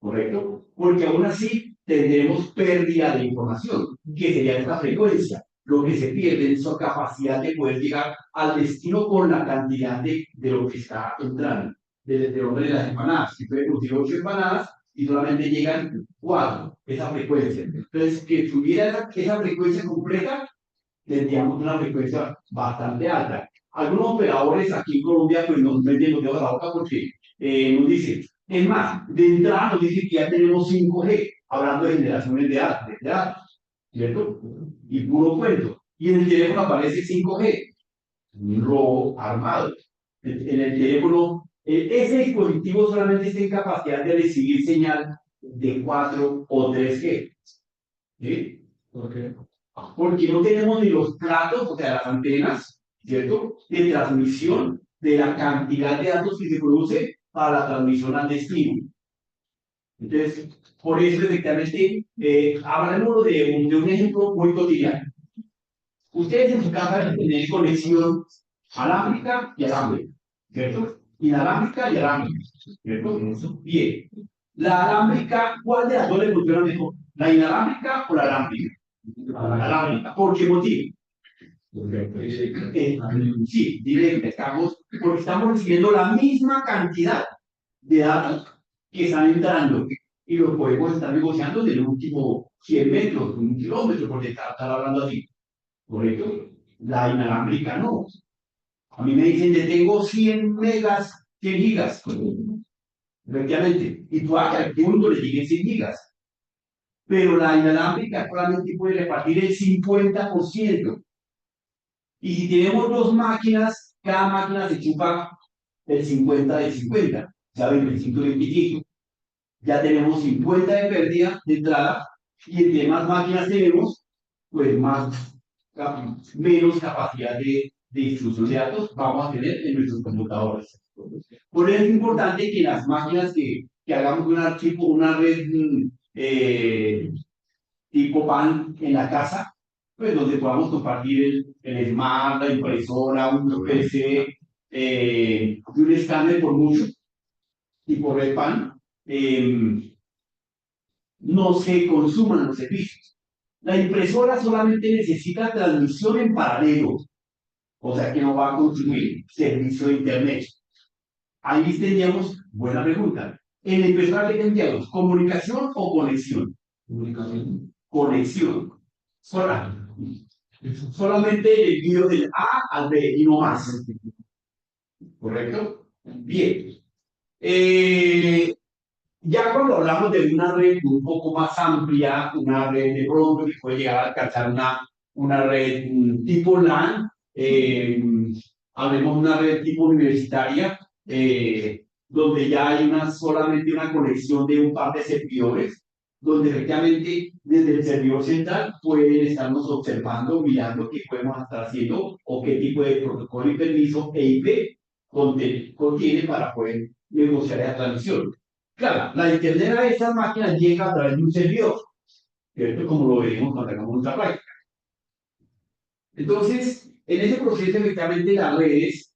¿correcto? Porque aún así tendremos pérdida de información, que sería esta frecuencia. Lo que se pierde es su capacidad de poder llegar al destino con la cantidad de lo que está entrando. Desde el orden de las empanadas. Si puede producir 8 empanadas y solamente llegan 4, esa frecuencia. Entonces, que tuviera esa frecuencia completa, tendríamos una frecuencia bastante alta. Algunos operadores aquí en Colombia pues nos meten los dedos a la boca porque nos dicen, es más, de entrada nos dicen que ya tenemos 5G, hablando de generaciones de datos, ¿cierto? Y puro cuento. Y en el teléfono aparece 5G, un robo armado. En el teléfono, ese dispositivo solamente está en capacidad de recibir señal de 4 o 3G. ¿Sí? ¿Por qué? Porque no tenemos ni los platos, o sea, las antenas, ¿cierto? De transmisión de la cantidad de datos que se produce para la transmisión al destino. Entonces, por eso, efectivamente, hablamos de un ejemplo muy cotidiano. Ustedes en su casa deben tener conexión alámbrica y alámbrica, ¿cierto? Inalámbrica y alámbrica, ¿cierto? Bien. La alámbrica, ¿cuál de las dos le funciona mejor? ¿La inalámbrica o la alámbrica? La alámbrica. ¿Por qué motivo? Sí, directo, porque estamos recibiendo la misma cantidad de datos que están entrando y los podemos estar negociando en el último 100 metros, 1 kilómetro, porque estar hablando así. ¿Correcto? La inalámbrica no. A mí me dicen que tengo 100 megas, 100 gigas. Efectivamente. Y tú a al punto le lleguen 100 gigas. Pero la inalámbrica solamente puede repartir el 50%. Y si tenemos 2 máquinas, cada máquina se chupa el 50 de 50, o sea, 25 y 25. Ya tenemos 50 de pérdida de entrada, y entre más máquinas tenemos, pues menos capacidad de distribución de datos vamos a tener en nuestros computadores. Por eso es importante que las máquinas que hagamos una red tipo PAN en la casa, pues donde podamos compartir el Smart, la impresora, un PC y un escáner por mucho, tipo red PAN, no se consuman los servicios. La impresora solamente necesita transmisión en paralelo, o sea que no va a consumir servicio de internet. Ahí tendríamos, buena pregunta, en la impresora que tendríamos, ¿comunicación o conexión? Conexión. Solamente el envío del A al B y no más. ¿Correcto? Bien. Ya cuando hablamos de una red un poco más amplia, una red de pronto que puede llegar a alcanzar una red tipo LAN, hablemos de una red tipo universitaria, donde ya hay solamente una conexión de un par de servidores, donde efectivamente desde el servidor central pueden estarnos observando, mirando qué podemos estar haciendo o qué tipo de protocolo y permiso EIP contiene para poder negociar esa transmisión. Claro, la internet a esas máquinas llega a través de un servidor, ¿cierto? Como lo veremos cuando hagamos nuestra práctica. Entonces, en ese proceso, efectivamente, las redes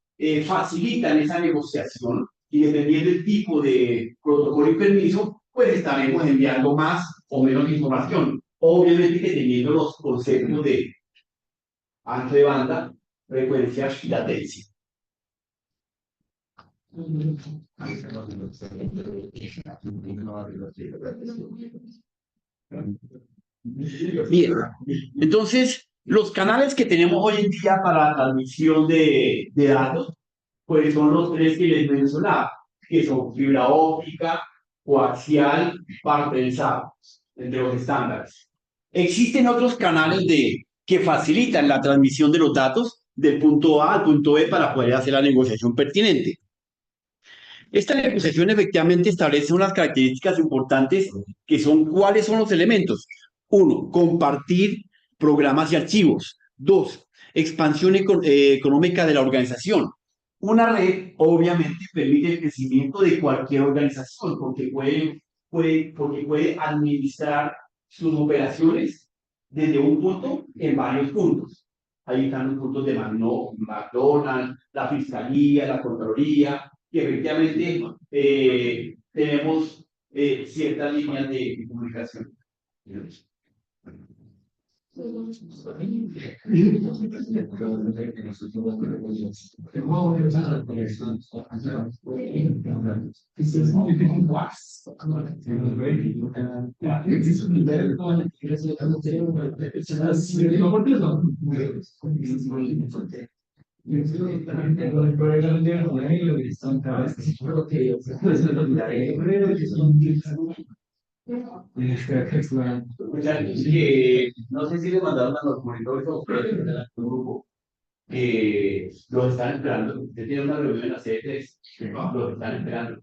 facilitan esa negociación y dependiendo del tipo de protocolo y permiso, pues estaremos enviando más o menos información. Obviamente que teniendo los conceptos de ancho de banda, frecuencia y latencia. Bien, entonces los canales que tenemos hoy en día para la transmisión de datos, pues son los tres que les mencionaba, que son fibra óptica, coaxial, par pensado, entre los estándares. Existen otros canales que facilitan la transmisión de los datos del punto A al punto B para poder hacer la negociación pertinente. Esta negociación efectivamente establece unas características importantes que son cuáles son los elementos. 1. Compartir programas y archivos. 2. Expansión económica de la organización. Una red obviamente permite el crecimiento de cualquier organización porque puede administrar sus operaciones desde un punto en varios puntos. Ahí están los puntos de McDonald's, la Fiscalía, la Contraloría, y efectivamente tenemos ciertas líneas de comunicación. No sé si le mandaron a los monitores o a un grupo que los están esperando. Usted tiene una reunión en la C3, los están esperando.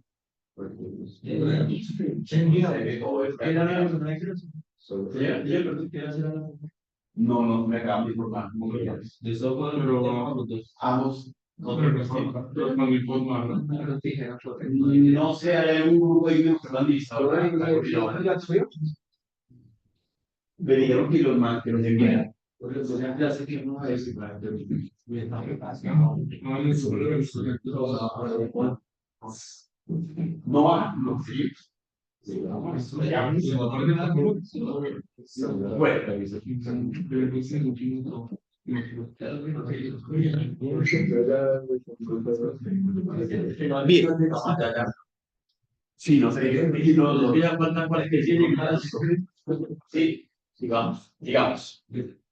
No, me acaban de informar. De software, pero Ambos. no No sé, hay un grupo ahí que nos administrador. Me dijeron que los enviaran. No va, no sí. Bien. Sí, no sé. Sí, sigamos.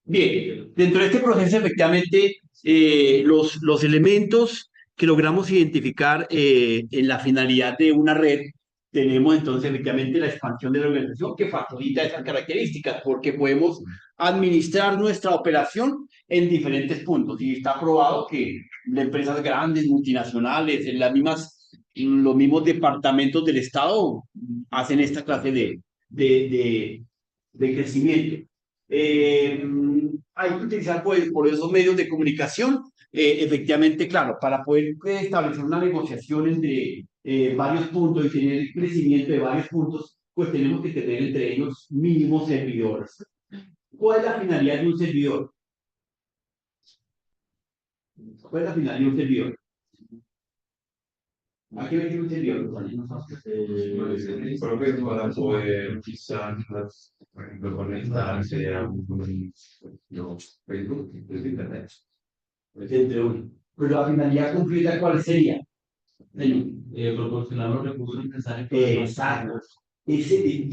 Bien, dentro de este proceso, efectivamente, los elementos que logramos identificar en la finalidad de una red tenemos entonces efectivamente la expansión de la organización que facilita esas características, porque podemos administrar nuestra operación en diferentes puntos. Y está probado que las empresas grandes, multinacionales, en los mismos departamentos del Estado hacen esta clase de crecimiento. Hay que utilizar pues, por esos medios de comunicación, efectivamente, claro, para poder establecer una negociación entre varios puntos y tener el crecimiento de varios puntos, pues tenemos que tener entre ellos mínimos servidores. ¿Cuál es la finalidad de un servidor? ¿Cuál es la finalidad de un servidor? ¿A qué viene un servidor? Creo que para poder quizás, por ejemplo, conectarse a un Facebook, desde Internet. Entre uno. Pero la finalidad concreta, ¿cuál sería? Proporcionar los recursos necesarios. Exacto. Y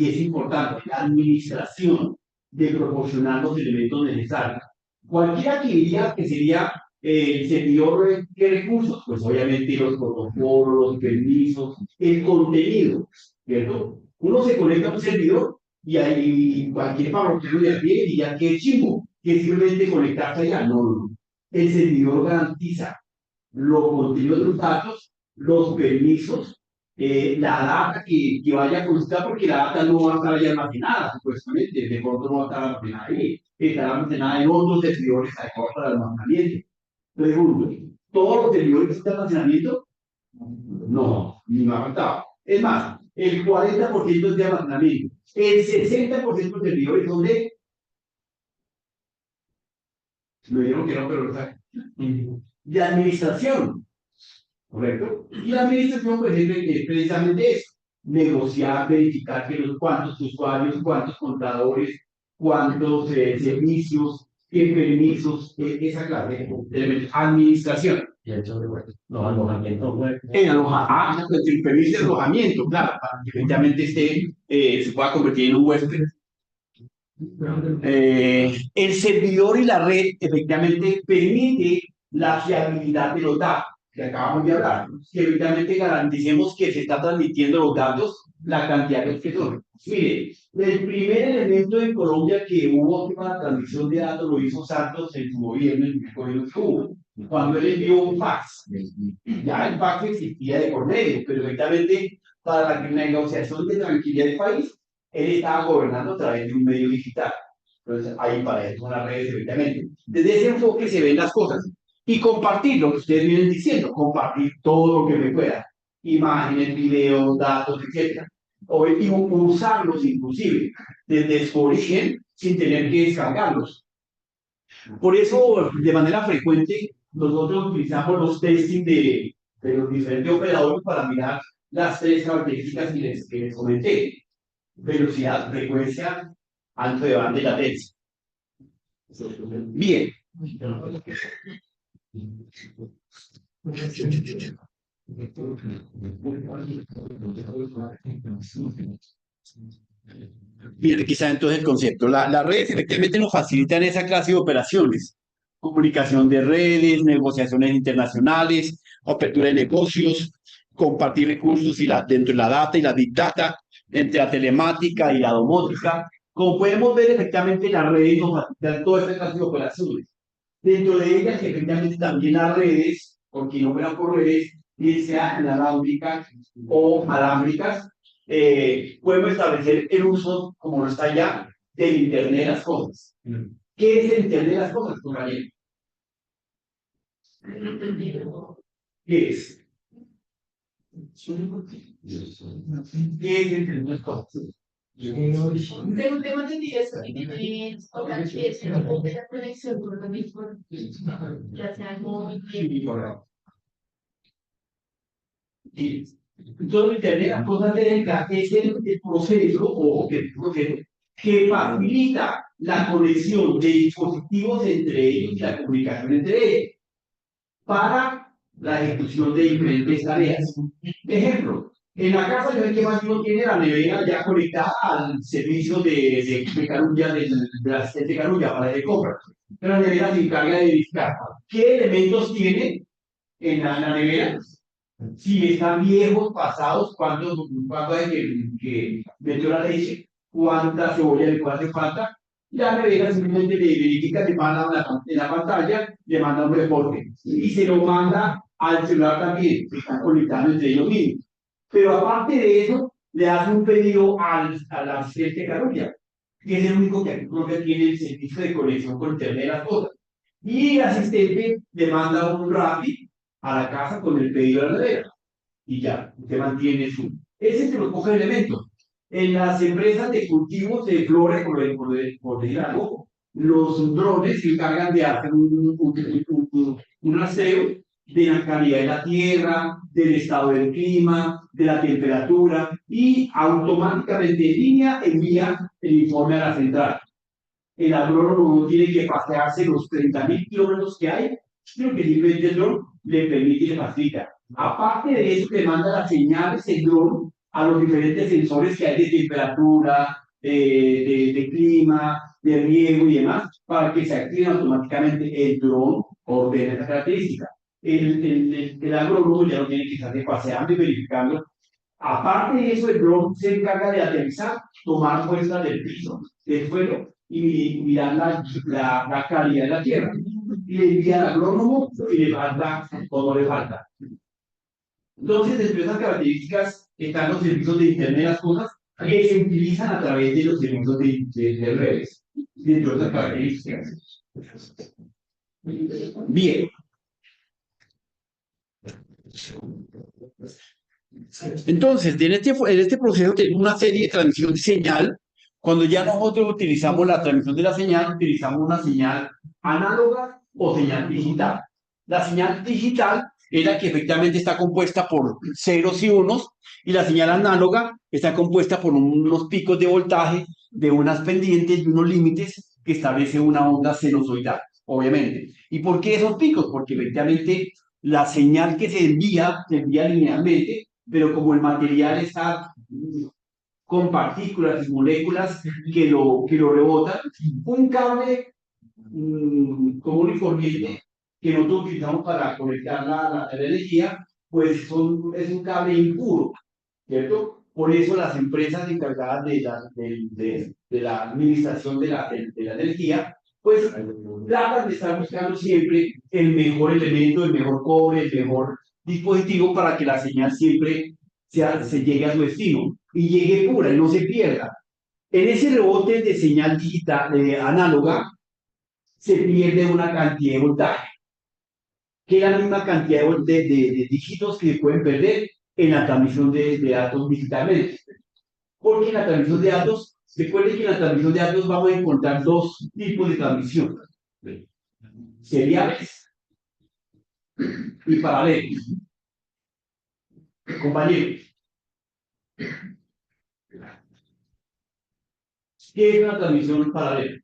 es importante, la administración de proporcionar los elementos necesarios. Cualquiera que diría que sería el servidor de recursos, pues obviamente los protocolos, los permisos, el contenido, ¿cierto? Uno se conecta a un servidor y ahí cualquier parroquiano de a pie diría que es chimbo, que simplemente conectarse allá. No, no. El servidor garantiza los contenidos de los datos, los permisos, la data que vaya a consultar, porque la data no va a estar ahí almacenada, supuestamente, de pronto no va a estar almacenada ahí, estará almacenada en otros servidores adecuados para el almacenamiento. Pregunto, ¿todos los servidores de almacenamiento? No, ni me ha faltado. Es más, el 40% es de almacenamiento, el 60% de servidores son me dijeron que no, pero lo saben, de administración. ¿Correcto? Y la administración, pues, es precisamente eso: negociar, verificar que cuántos usuarios, cuántos contadores, cuántos servicios, qué permisos, esa clase de elementos. Administración. Y el hecho de los alojamientos web. El permiso de alojamiento, claro, para que efectivamente se pueda convertir en un huésped. El servidor y la red efectivamente permite la fiabilidad de los datos que acabamos de hablar, que evidentemente garanticemos que se está transmitiendo los datos, la cantidad de que son. Mire, el primer elemento en Colombia que hubo para la transmisión de datos lo hizo Santos en su gobierno, en el gobierno que hubo, cuando él envió un fax. Ya el fax existía de por medio, pero efectivamente para la negociación de tranquilidad del país, él estaba gobernando a través de un medio digital. Entonces, ahí para eso son las redes, evidentemente. Desde ese enfoque se ven las cosas. Y compartir lo que ustedes vienen diciendo, compartir todo lo que me pueda, imágenes, videos, datos, etc. Y usarlos inclusive desde su origen sin tener que descargarlos. Por eso, de manera frecuente, nosotros utilizamos los testing de los diferentes operadores para mirar las tres características que les comenté: velocidad, frecuencia, ancho de banda y latencia. Bien. Bien, quizá entonces el concepto. Las redes efectivamente nos facilitan esa clase de operaciones: comunicación de redes, negociaciones internacionales, apertura de negocios, compartir recursos dentro de la data y la big data, entre la telemática y la domótica. Como podemos ver, efectivamente las redes nos facilitan toda esta clase de operaciones. Dentro de ellas, efectivamente, también las redes, porque no fueran por redes, bien sea inalámbricas o alámbricas, podemos establecer el uso, como lo está ya, del Internet de las cosas. ¿Qué es el Internet de las cosas, compañero? ¿Qué es? ¿Qué es el Internet de las cosas? Tengo entendido eso, que tiene otra que es la conexión con lo mismo, ya sea móvil. Sí, correcto. Sí. Todo el Internet de las cosas es el proceso que facilita la conexión de dispositivos entre ellos y la comunicación entre ellos para la ejecución de diferentes tareas. Ejemplo, en la casa yo sé que más uno tiene la nevera ya conectada al servicio de Carulla, del asistente Carulla para de compras. Pero la nevera se encarga de verificar qué elementos tiene en la nevera Si están viejos, pasados, cuánto hay que metió la leche, cuánta cebolla le hace falta. La nevera simplemente le verifica, le manda en la pantalla, le manda un reporte y se lo manda al celular también, que están conectados entre ellos mismos. Pero aparte de eso, le hace un pedido al asistente de Carulla, que es el único que creo que tiene el servicio de conexión con internet de las cosas. Y el asistente le manda un Rappi a la casa con el pedido de la nevera. Y ya, usted mantiene su... Ese es el coge elementos. En las empresas de cultivos de flores, por decir algo, los drones se encargan de hacer un rastreo de la calidad de la tierra, del estado del clima, de la temperatura, y automáticamente en línea envía el informe a la central. El agrónomo no tiene que pasearse los 30.000 kilómetros que hay, sino que simplemente el dron le permite y le facilita. Aparte de eso, le manda las señales el dron a los diferentes sensores que hay de temperatura, de clima, de riego y demás, para que se activen automáticamente el dron ordena esa característica. El agrónomo ya no tiene que estar paseando y verificando. Aparte de eso, el dron se encarga de aterrizar, tomar muestras del piso, del suelo y mirar la calidad de la tierra. Y le envía al agrónomo y le falta o no le falta. Entonces, dentro de esas características están los servicios de Internet de las cosas que se utilizan a través de los servicios de redes. Dentro de esas características. Bien. Entonces, en este proceso tenemos una serie de transmisión de señal. Cuando ya nosotros utilizamos la transmisión de la señal, utilizamos una señal análoga o señal digital. La señal digital es la que efectivamente está compuesta por ceros y unos, y la señal análoga está compuesta por unos picos de voltaje, de unas pendientes y unos límites que establece una onda sinusoidal, obviamente. ¿Y por qué esos picos? Porque efectivamente la señal que se envía linealmente, pero como el material está con partículas y moléculas que lo rebotan, un cable común y corriente que nosotros utilizamos para conectar la energía, pues es un cable impuro, ¿cierto? Por eso las empresas encargadas de la administración de la energía, pues tratan de estar buscando siempre el mejor elemento, el mejor cobre, el mejor dispositivo para que la señal siempre se llegue a su destino y llegue pura y no se pierda. En ese rebote de señal digital, análoga, se pierde una cantidad de voltaje, que es la misma cantidad de dígitos que se pueden perder en la transmisión de datos digitalmente. Porque en la transmisión de datos, recuerden que en la transmisión de datos vamos a encontrar dos tipos de transmisión: seriales y paralelos. Compañeros, ¿qué es una transmisión paralela?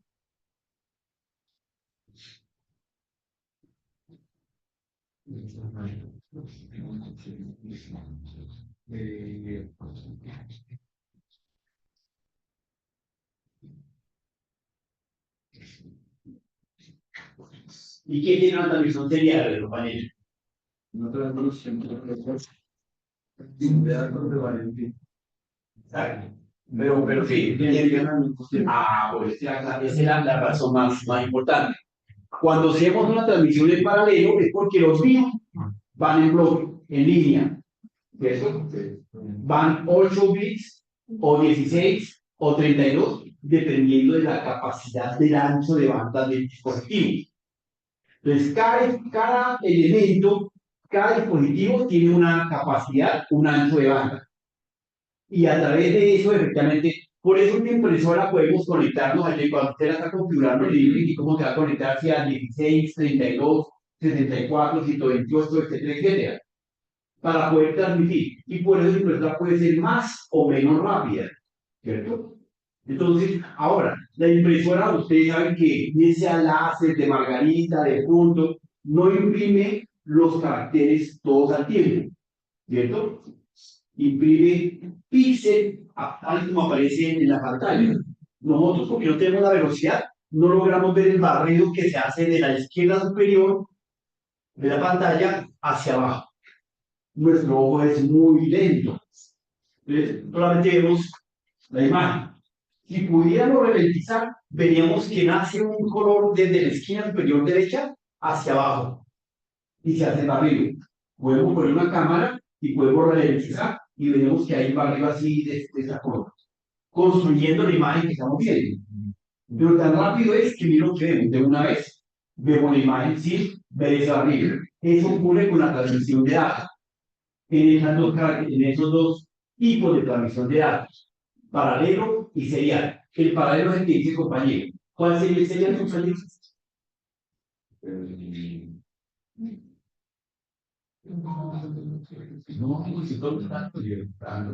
¿Y qué tiene una transmisión serial, compañeros? No tenemos de datos de Valentín. Exacto. Pero sí, pues esa es la razón más importante. Cuando hacemos una transmisión en paralelo es porque los bits van en bloque, en línea. ¿Cierto? Van 8 bits, o 16, o 32, dependiendo de la capacidad del ancho de banda del dispositivo. Entonces, cada elemento, cada dispositivo tiene una capacidad, un ancho de banda. Y a través de eso, efectivamente, por eso una impresora podemos conectarnos allí cuando usted la está configurando libre y cómo se va a conectar si a 16, 32, 64, 128, etcétera, etcétera, para poder transmitir. Y por eso la impresora puede ser más o menos rápida, ¿cierto? Entonces, ahora, la impresora, ustedes saben que bien sea láser, de margarita, de punto, no imprime los caracteres todos al tiempo, ¿cierto? Imprime píxel tal como aparece en la pantalla. Nosotros, porque no tenemos la velocidad, no logramos ver el barrido que se hace de la izquierda superior de la pantalla hacia abajo. nuestro ojo es muy lento. Entonces, solamente vemos la imagen. Si pudiéramos ralentizar, veríamos que nace un color desde la esquina superior derecha hacia abajo y se hace barrido. Podemos poner una cámara y podemos ralentizar y veremos que hay barrido así de esta forma, construyendo la imagen que estamos viendo. Pero tan rápido es que miro que vemos de una vez, vemos la imagen sin ver ese barrido. Eso ocurre con la transmisión de datos. En esos dos tipos de transmisión de datos, paralelo y serial. El paralelo es el que dice compañero. ¿Cuál sería el serial, compañero? No, si todo está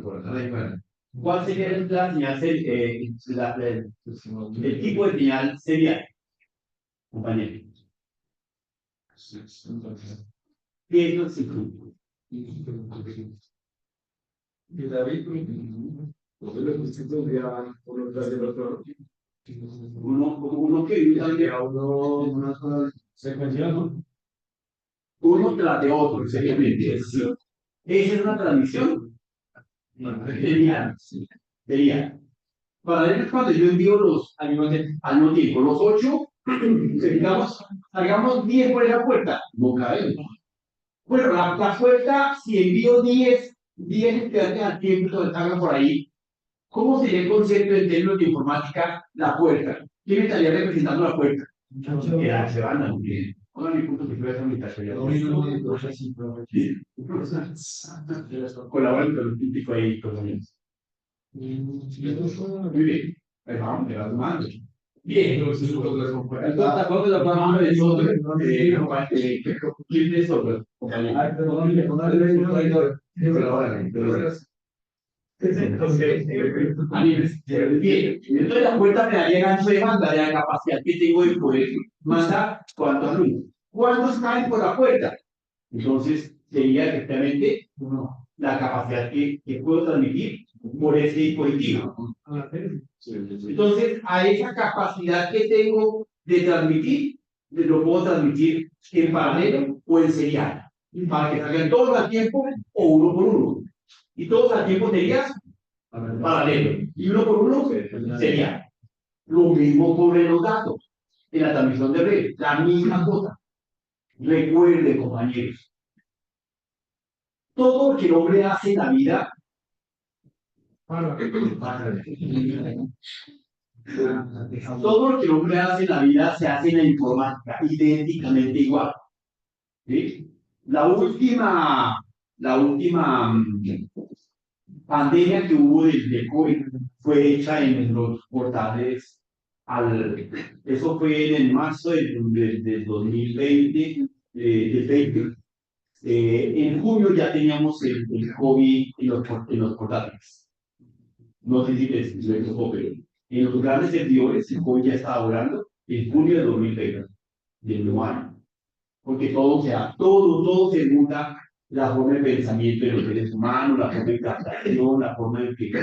por atrás. ¿Cuál sería la señal, el tipo de señal serial, compañero? ¿Qué es lo segundo? Y David, los distintos días, uno tras el otro. Uno que Una sola secuencia, ¿no? uno tras de otro, exactamente. Esa es una transmisión serial. Serial. Paralelo es cuando yo envío al mismo tiempo, los 8, digamos, hagamos 10 por la puerta, no cabe. Bueno, la puerta, si envío 10 que al tiempo que salgan por ahí, ¿cómo sería el concepto en términos de informática la puerta? ¿Quién estaría representando la puerta? Se van a bien. Hola, mi punto que fue esa mitad. Colaboran con el típico ahí, con los muy bien. Ahí vamos, de las manos. Bien. Entonces, ¿cuándo la mano de software? ¿Quién es software? Bien, entonces la puerta me daría el ancho de banda de la capacidad que tengo de poder mandar cuántos alumnos. ¿Cuántos caen por la puerta? Entonces sería efectivamente la capacidad que puedo transmitir por ese dispositivo. Entonces, a esa capacidad que tengo de transmitir, lo puedo transmitir en paralelo o en serial, para que salgan todos al tiempo o uno por uno. Y todos al tiempo sería paralelo, y uno por uno sería. Lo mismo ocurre en los datos, en la transmisión de red, la misma cosa. Recuerden, compañeros, todo lo que el hombre hace en la vida, todo lo que el hombre hace en la vida se hace en la informática, idénticamente igual. ¿Sí? La última pandemia que hubo del COVID fue hecha en los portales, eso fue en el marzo del 2020, del 20. En junio ya teníamos el COVID en los portátiles. No sé si les tocó, pero en los grandes servidores el COVID ya estaba volando en junio de 2020, del nuevo año. Porque todo se muda, la forma de pensamiento de los seres humanos, la forma de captación, la forma de que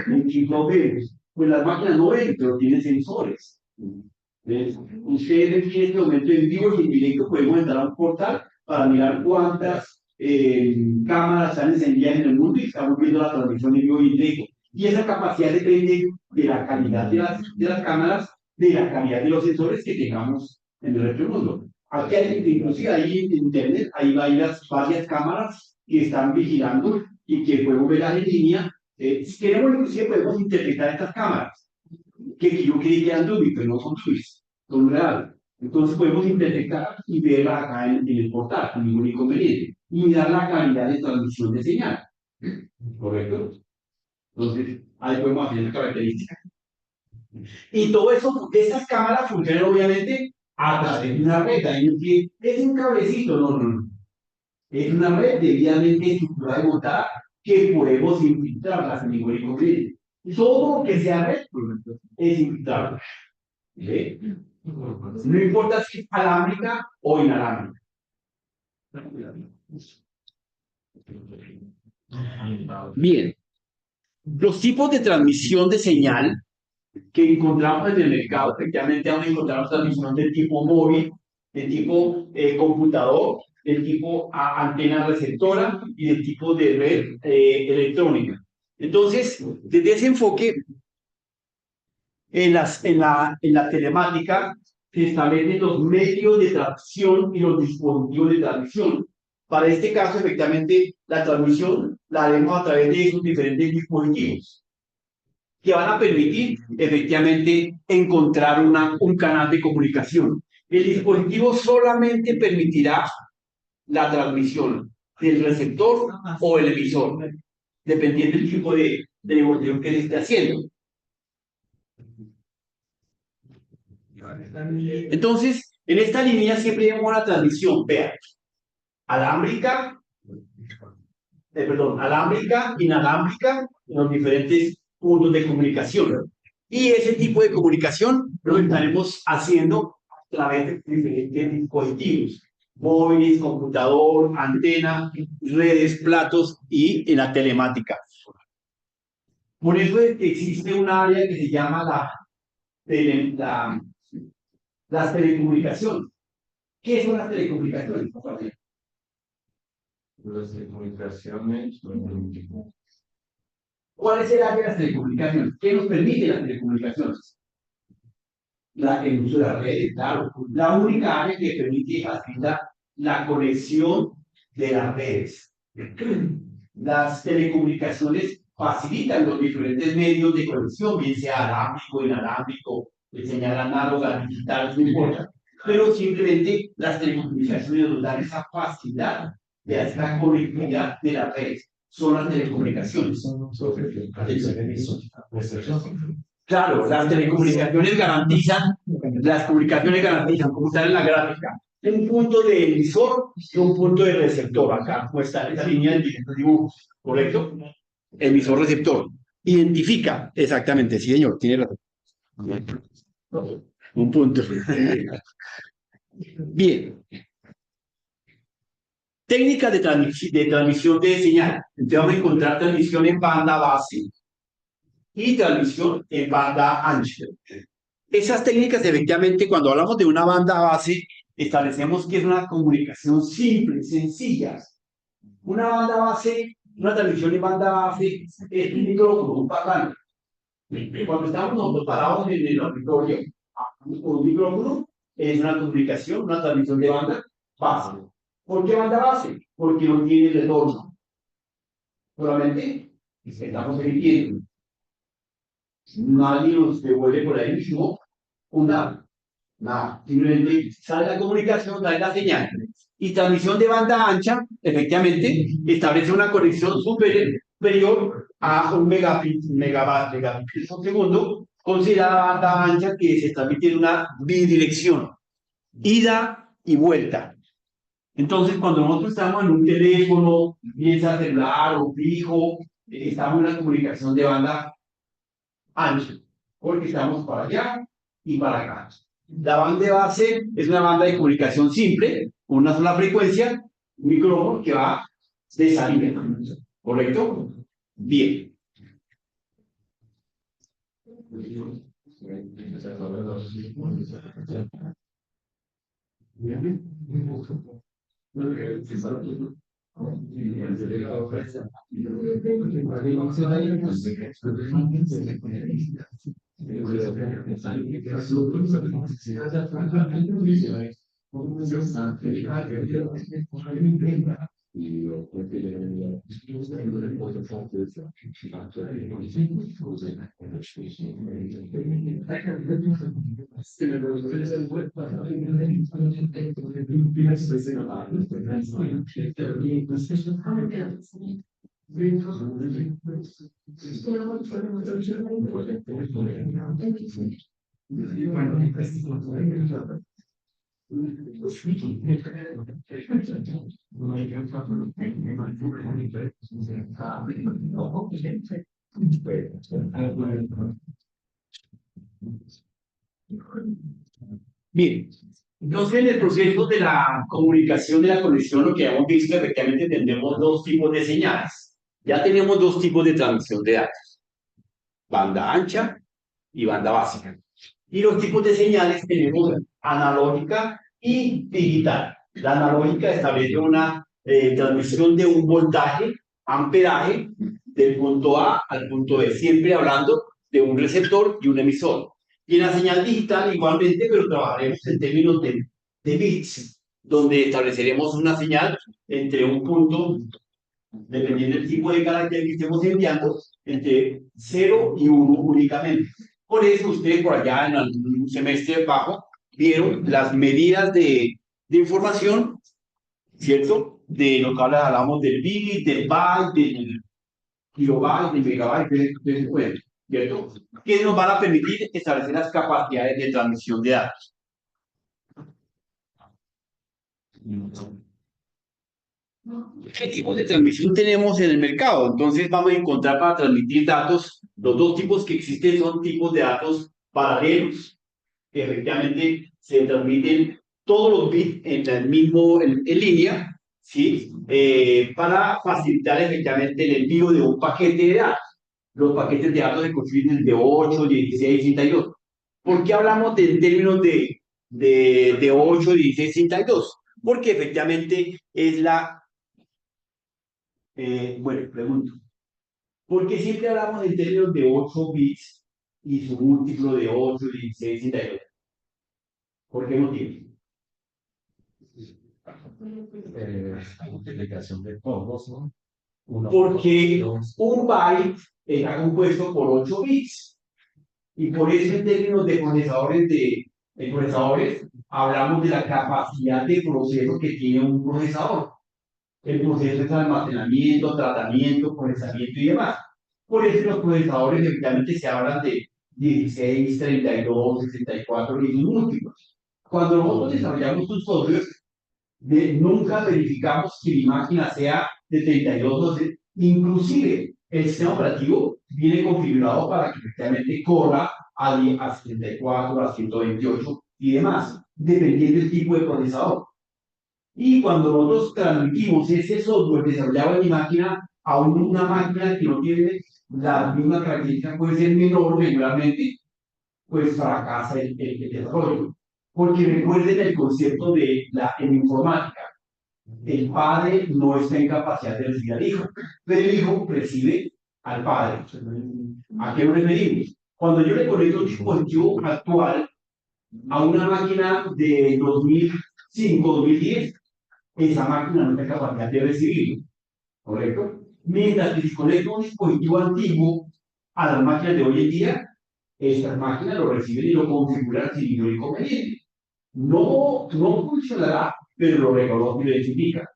no vemos. Pues las máquinas no ven, pero tienen sensores. Entonces, ustedes en este momento en vivo y en directo podemos entrar a un portal para mirar cuántas cámaras están encendidas en el mundo y estamos viendo la transmisión en vivo y en directo. Y esa capacidad depende de la calidad de las cámaras, de la calidad de los sensores que tengamos en el resto del mundo. Aquí inclusive ahí en internet hay varias cámaras que están vigilando y que podemos verlas en línea. Si queremos inclusive podemos interpretar estas cámaras, que yo creí que eran Dolby, pero no son Dolby, son reales. Entonces podemos interpretar y verlas acá en el portal, sin ningún inconveniente. Y mirar la calidad de transmisión de señal. ¿Correcto? Entonces, ahí podemos hacer las características. Y todo eso, esas cámaras funcionan obviamente a través de una red. Ahí es un cablecito, no. Es una red debidamente estructurada y montada que podemos infiltrarla sin ningún inconveniente. Todo lo que sea red es infiltrable. ¿Sí? No importa si es alámbrica o inalámbrica. Bien. Los tipos de transmisión de señal que encontramos en el mercado, efectivamente, vamos a encontrar transmisión de tipo móvil, de tipo computador, del tipo antena receptora y del tipo de red electrónica. Entonces, desde ese enfoque, en la telemática se establecen los medios de transmisión y los dispositivos de transmisión. Para este caso, efectivamente, la transmisión la haremos a través de esos diferentes dispositivos que van a permitir, efectivamente, encontrar un canal de comunicación. El dispositivo solamente permitirá la transmisión del receptor o el emisor, dependiendo del tipo de negociación que se esté haciendo. Entonces, en esta línea siempre vemos la transmisión, vean, alámbrica, alámbrica, inalámbrica, en los diferentes puntos de comunicación. Y ese tipo de comunicación lo estaremos haciendo a través de diferentes dispositivos, móviles, computador, antena, redes, platos y en la telemática. Por eso existe un área que se llama las telecomunicaciones. ¿Qué son las telecomunicaciones? Las telecomunicaciones. ¿Cuál es el área de las telecomunicaciones? ¿Qué nos permite las telecomunicaciones? El uso de las redes, claro. La única área que permite facilitar la conexión de las redes. Las telecomunicaciones facilitan los diferentes medios de conexión, bien sea alámbrico, inalámbrico, de señal análoga, digital, no importa. Pero simplemente las telecomunicaciones nos dan esa facilidad de esta conectividad de las redes. Son las telecomunicaciones. Claro, las telecomunicaciones garantizan, como está en la gráfica, un punto de emisor y un punto de receptor. Acá, como está en esa línea del dibujo, ¿correcto? Emisor-receptor. Identifica, exactamente, sí, señor, tiene razón. Un punto. Bien. Técnicas de transmisión de señal. Entonces vamos a encontrar transmisión en banda base y transmisión en banda ancha. Esas técnicas, efectivamente, cuando hablamos de una banda base, establecemos que es una comunicación simple, sencilla. Una banda base, una transmisión en banda base es un micrófono, un parlante. Cuando estamos nosotros parados en el auditorio, un micrófono es una comunicación, una transmisión de banda base. ¿Por qué banda base? Porque no tiene retorno. Solamente estamos emitiendo. Nadie nos devuelve por ahí mismo nada. Simplemente sale la comunicación, sale la señal. Y transmisión de banda ancha, efectivamente, establece una conexión superior a un megabit por segundo, considerada banda ancha que se transmite en una bidirección, ida y vuelta. Entonces, cuando nosotros estamos en un teléfono, bien sea celular o fijo, estamos en una comunicación de banda ancha, porque estamos para allá y para acá. La banda de base es una banda de comunicación simple, con una sola frecuencia, un micrófono que va de salida. ¿Correcto? Bien. Bien, entonces en el proceso de la comunicación, de la conexión, lo que hemos visto, efectivamente tendremos dos tipos de señales. Ya tenemos dos tipos de transmisión de datos, banda ancha y banda básica. Y los tipos de señales tenemos analógica y digital. La analógica establece una transmisión de un voltaje, amperaje, del punto A al punto B, siempre hablando de un receptor y un emisor. Y en la señal digital igualmente, pero trabajaremos en términos de bits, donde estableceremos una señal entre un punto, dependiendo del tipo de carácter que estemos enviando, entre 0 y 1 únicamente. Por eso ustedes por allá en un semestre bajo vieron las medidas de información, ¿cierto? De lo que hablamos del bit, del byte, del kilobyte, del megabyte, de cuenta, ¿cierto? Que nos van a permitir establecer las capacidades de transmisión de datos. ¿Qué tipo de transmisión tenemos en el mercado? Entonces vamos a encontrar para transmitir datos, los dos tipos que existen son tipos de datos paralelos, que efectivamente se transmiten todos los bits en el mismo, en línea, ¿sí? Para facilitar efectivamente el envío de un paquete de datos. Los paquetes de datos se construyen de 8, 16, 32. ¿Por qué hablamos en términos de 8, 16, 32? Porque efectivamente es la... bueno, pregunto. ¿Por qué siempre hablamos en términos de 8 bits y su múltiplo de 8, 16, 32? ¿Por qué motivo? Multiplicación de todos, ¿no? Porque un byte está compuesto por 8 bits. Y por eso en términos de procesadores hablamos de la capacidad de proceso que tiene un procesador. El proceso es almacenamiento, tratamiento, procesamiento y demás. Por eso los procesadores efectivamente se hablan de 16, 32, 64 y sus múltiplos. Cuando nosotros desarrollamos un software, nunca verificamos que mi máquina sea de 32 12, inclusive el sistema operativo viene configurado para que efectivamente corra a 74, a 128 y demás, dependiendo del tipo de procesador. Y cuando nosotros transmitimos ese software desarrollado en mi máquina a una máquina que no tiene la misma característica, puede ser menor regularmente, pues fracasa el desarrollo. Porque recuerden el concepto de en informática. El padre no está en capacidad de recibir al hijo, pero el hijo recibe al padre. ¿A qué nos referimos? Cuando yo le conecto un dispositivo actual a una máquina de 2005, 2010, esa máquina no está en capacidad de recibirlo, ¿correcto? Mientras que si conecto un dispositivo antiguo a las máquinas de hoy en día, estas máquinas lo reciben y lo configuran sin ningún inconveniente. No funcionará, pero lo reconoce y lo identifica.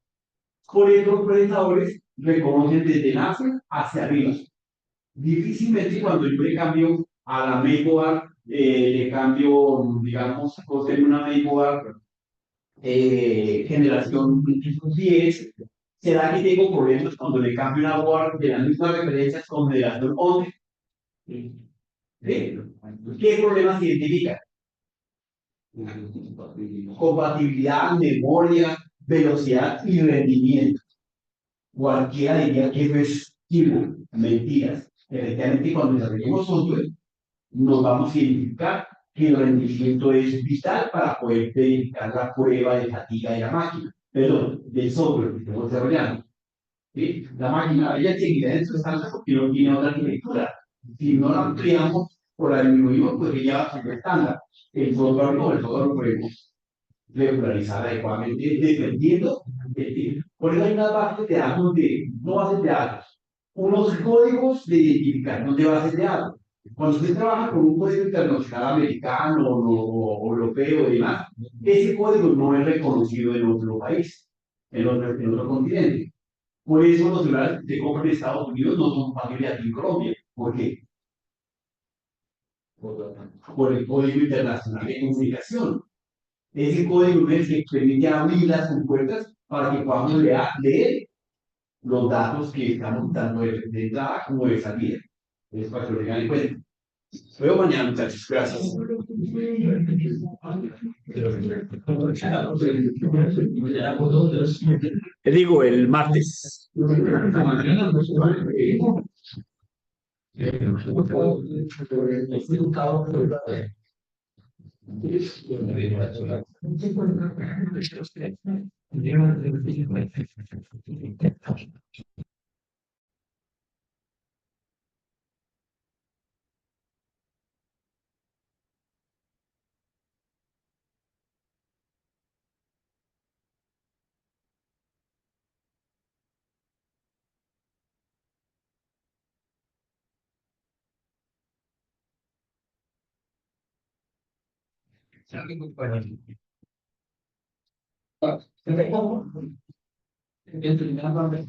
Por eso los procesadores reconocen desde nace hacia arriba. Difícilmente cuando yo le cambio a la mainboard, le cambio, digamos, en una mainboard generación 10, será que tengo problemas cuando le cambio una board de las mismas referencias con generación 11. ¿Qué problemas identifica? Compatibilidad, memoria, velocidad y rendimiento. Cualquiera diría que eso es mentiras. Efectivamente, cuando desarrollemos software, nos vamos a identificar que el rendimiento es vital para poder verificar la prueba de fatiga de la máquina, perdón, del software que estamos desarrollando. ¿Sí? La máquina, ella seguirá en su estándar porque no tiene otra arquitectura. Si no la ampliamos o la disminuimos, pues ella va a ser estándar. El software no, el software lo podemos regularizar adecuadamente dependiendo del tipo. Por eso hay unas bases de datos, no bases de datos, unos códigos de identificación de bases de datos. Cuando usted trabaja con un código internacional americano o europeo y demás, ese código no es reconocido en otro país, en otro continente. Por eso los celulares que se compran en Estados Unidos no son fáciles aquí en Colombia. ¿Por qué? Por el código internacional de comunicación. Ese código es el que permite abrir las compuertas para que podamos leer los datos que estamos dando de entrada como de salida. Es para que lo tengan en cuenta. Nos vemos mañana, muchachos. Gracias. Digo, el martes. En primera parte,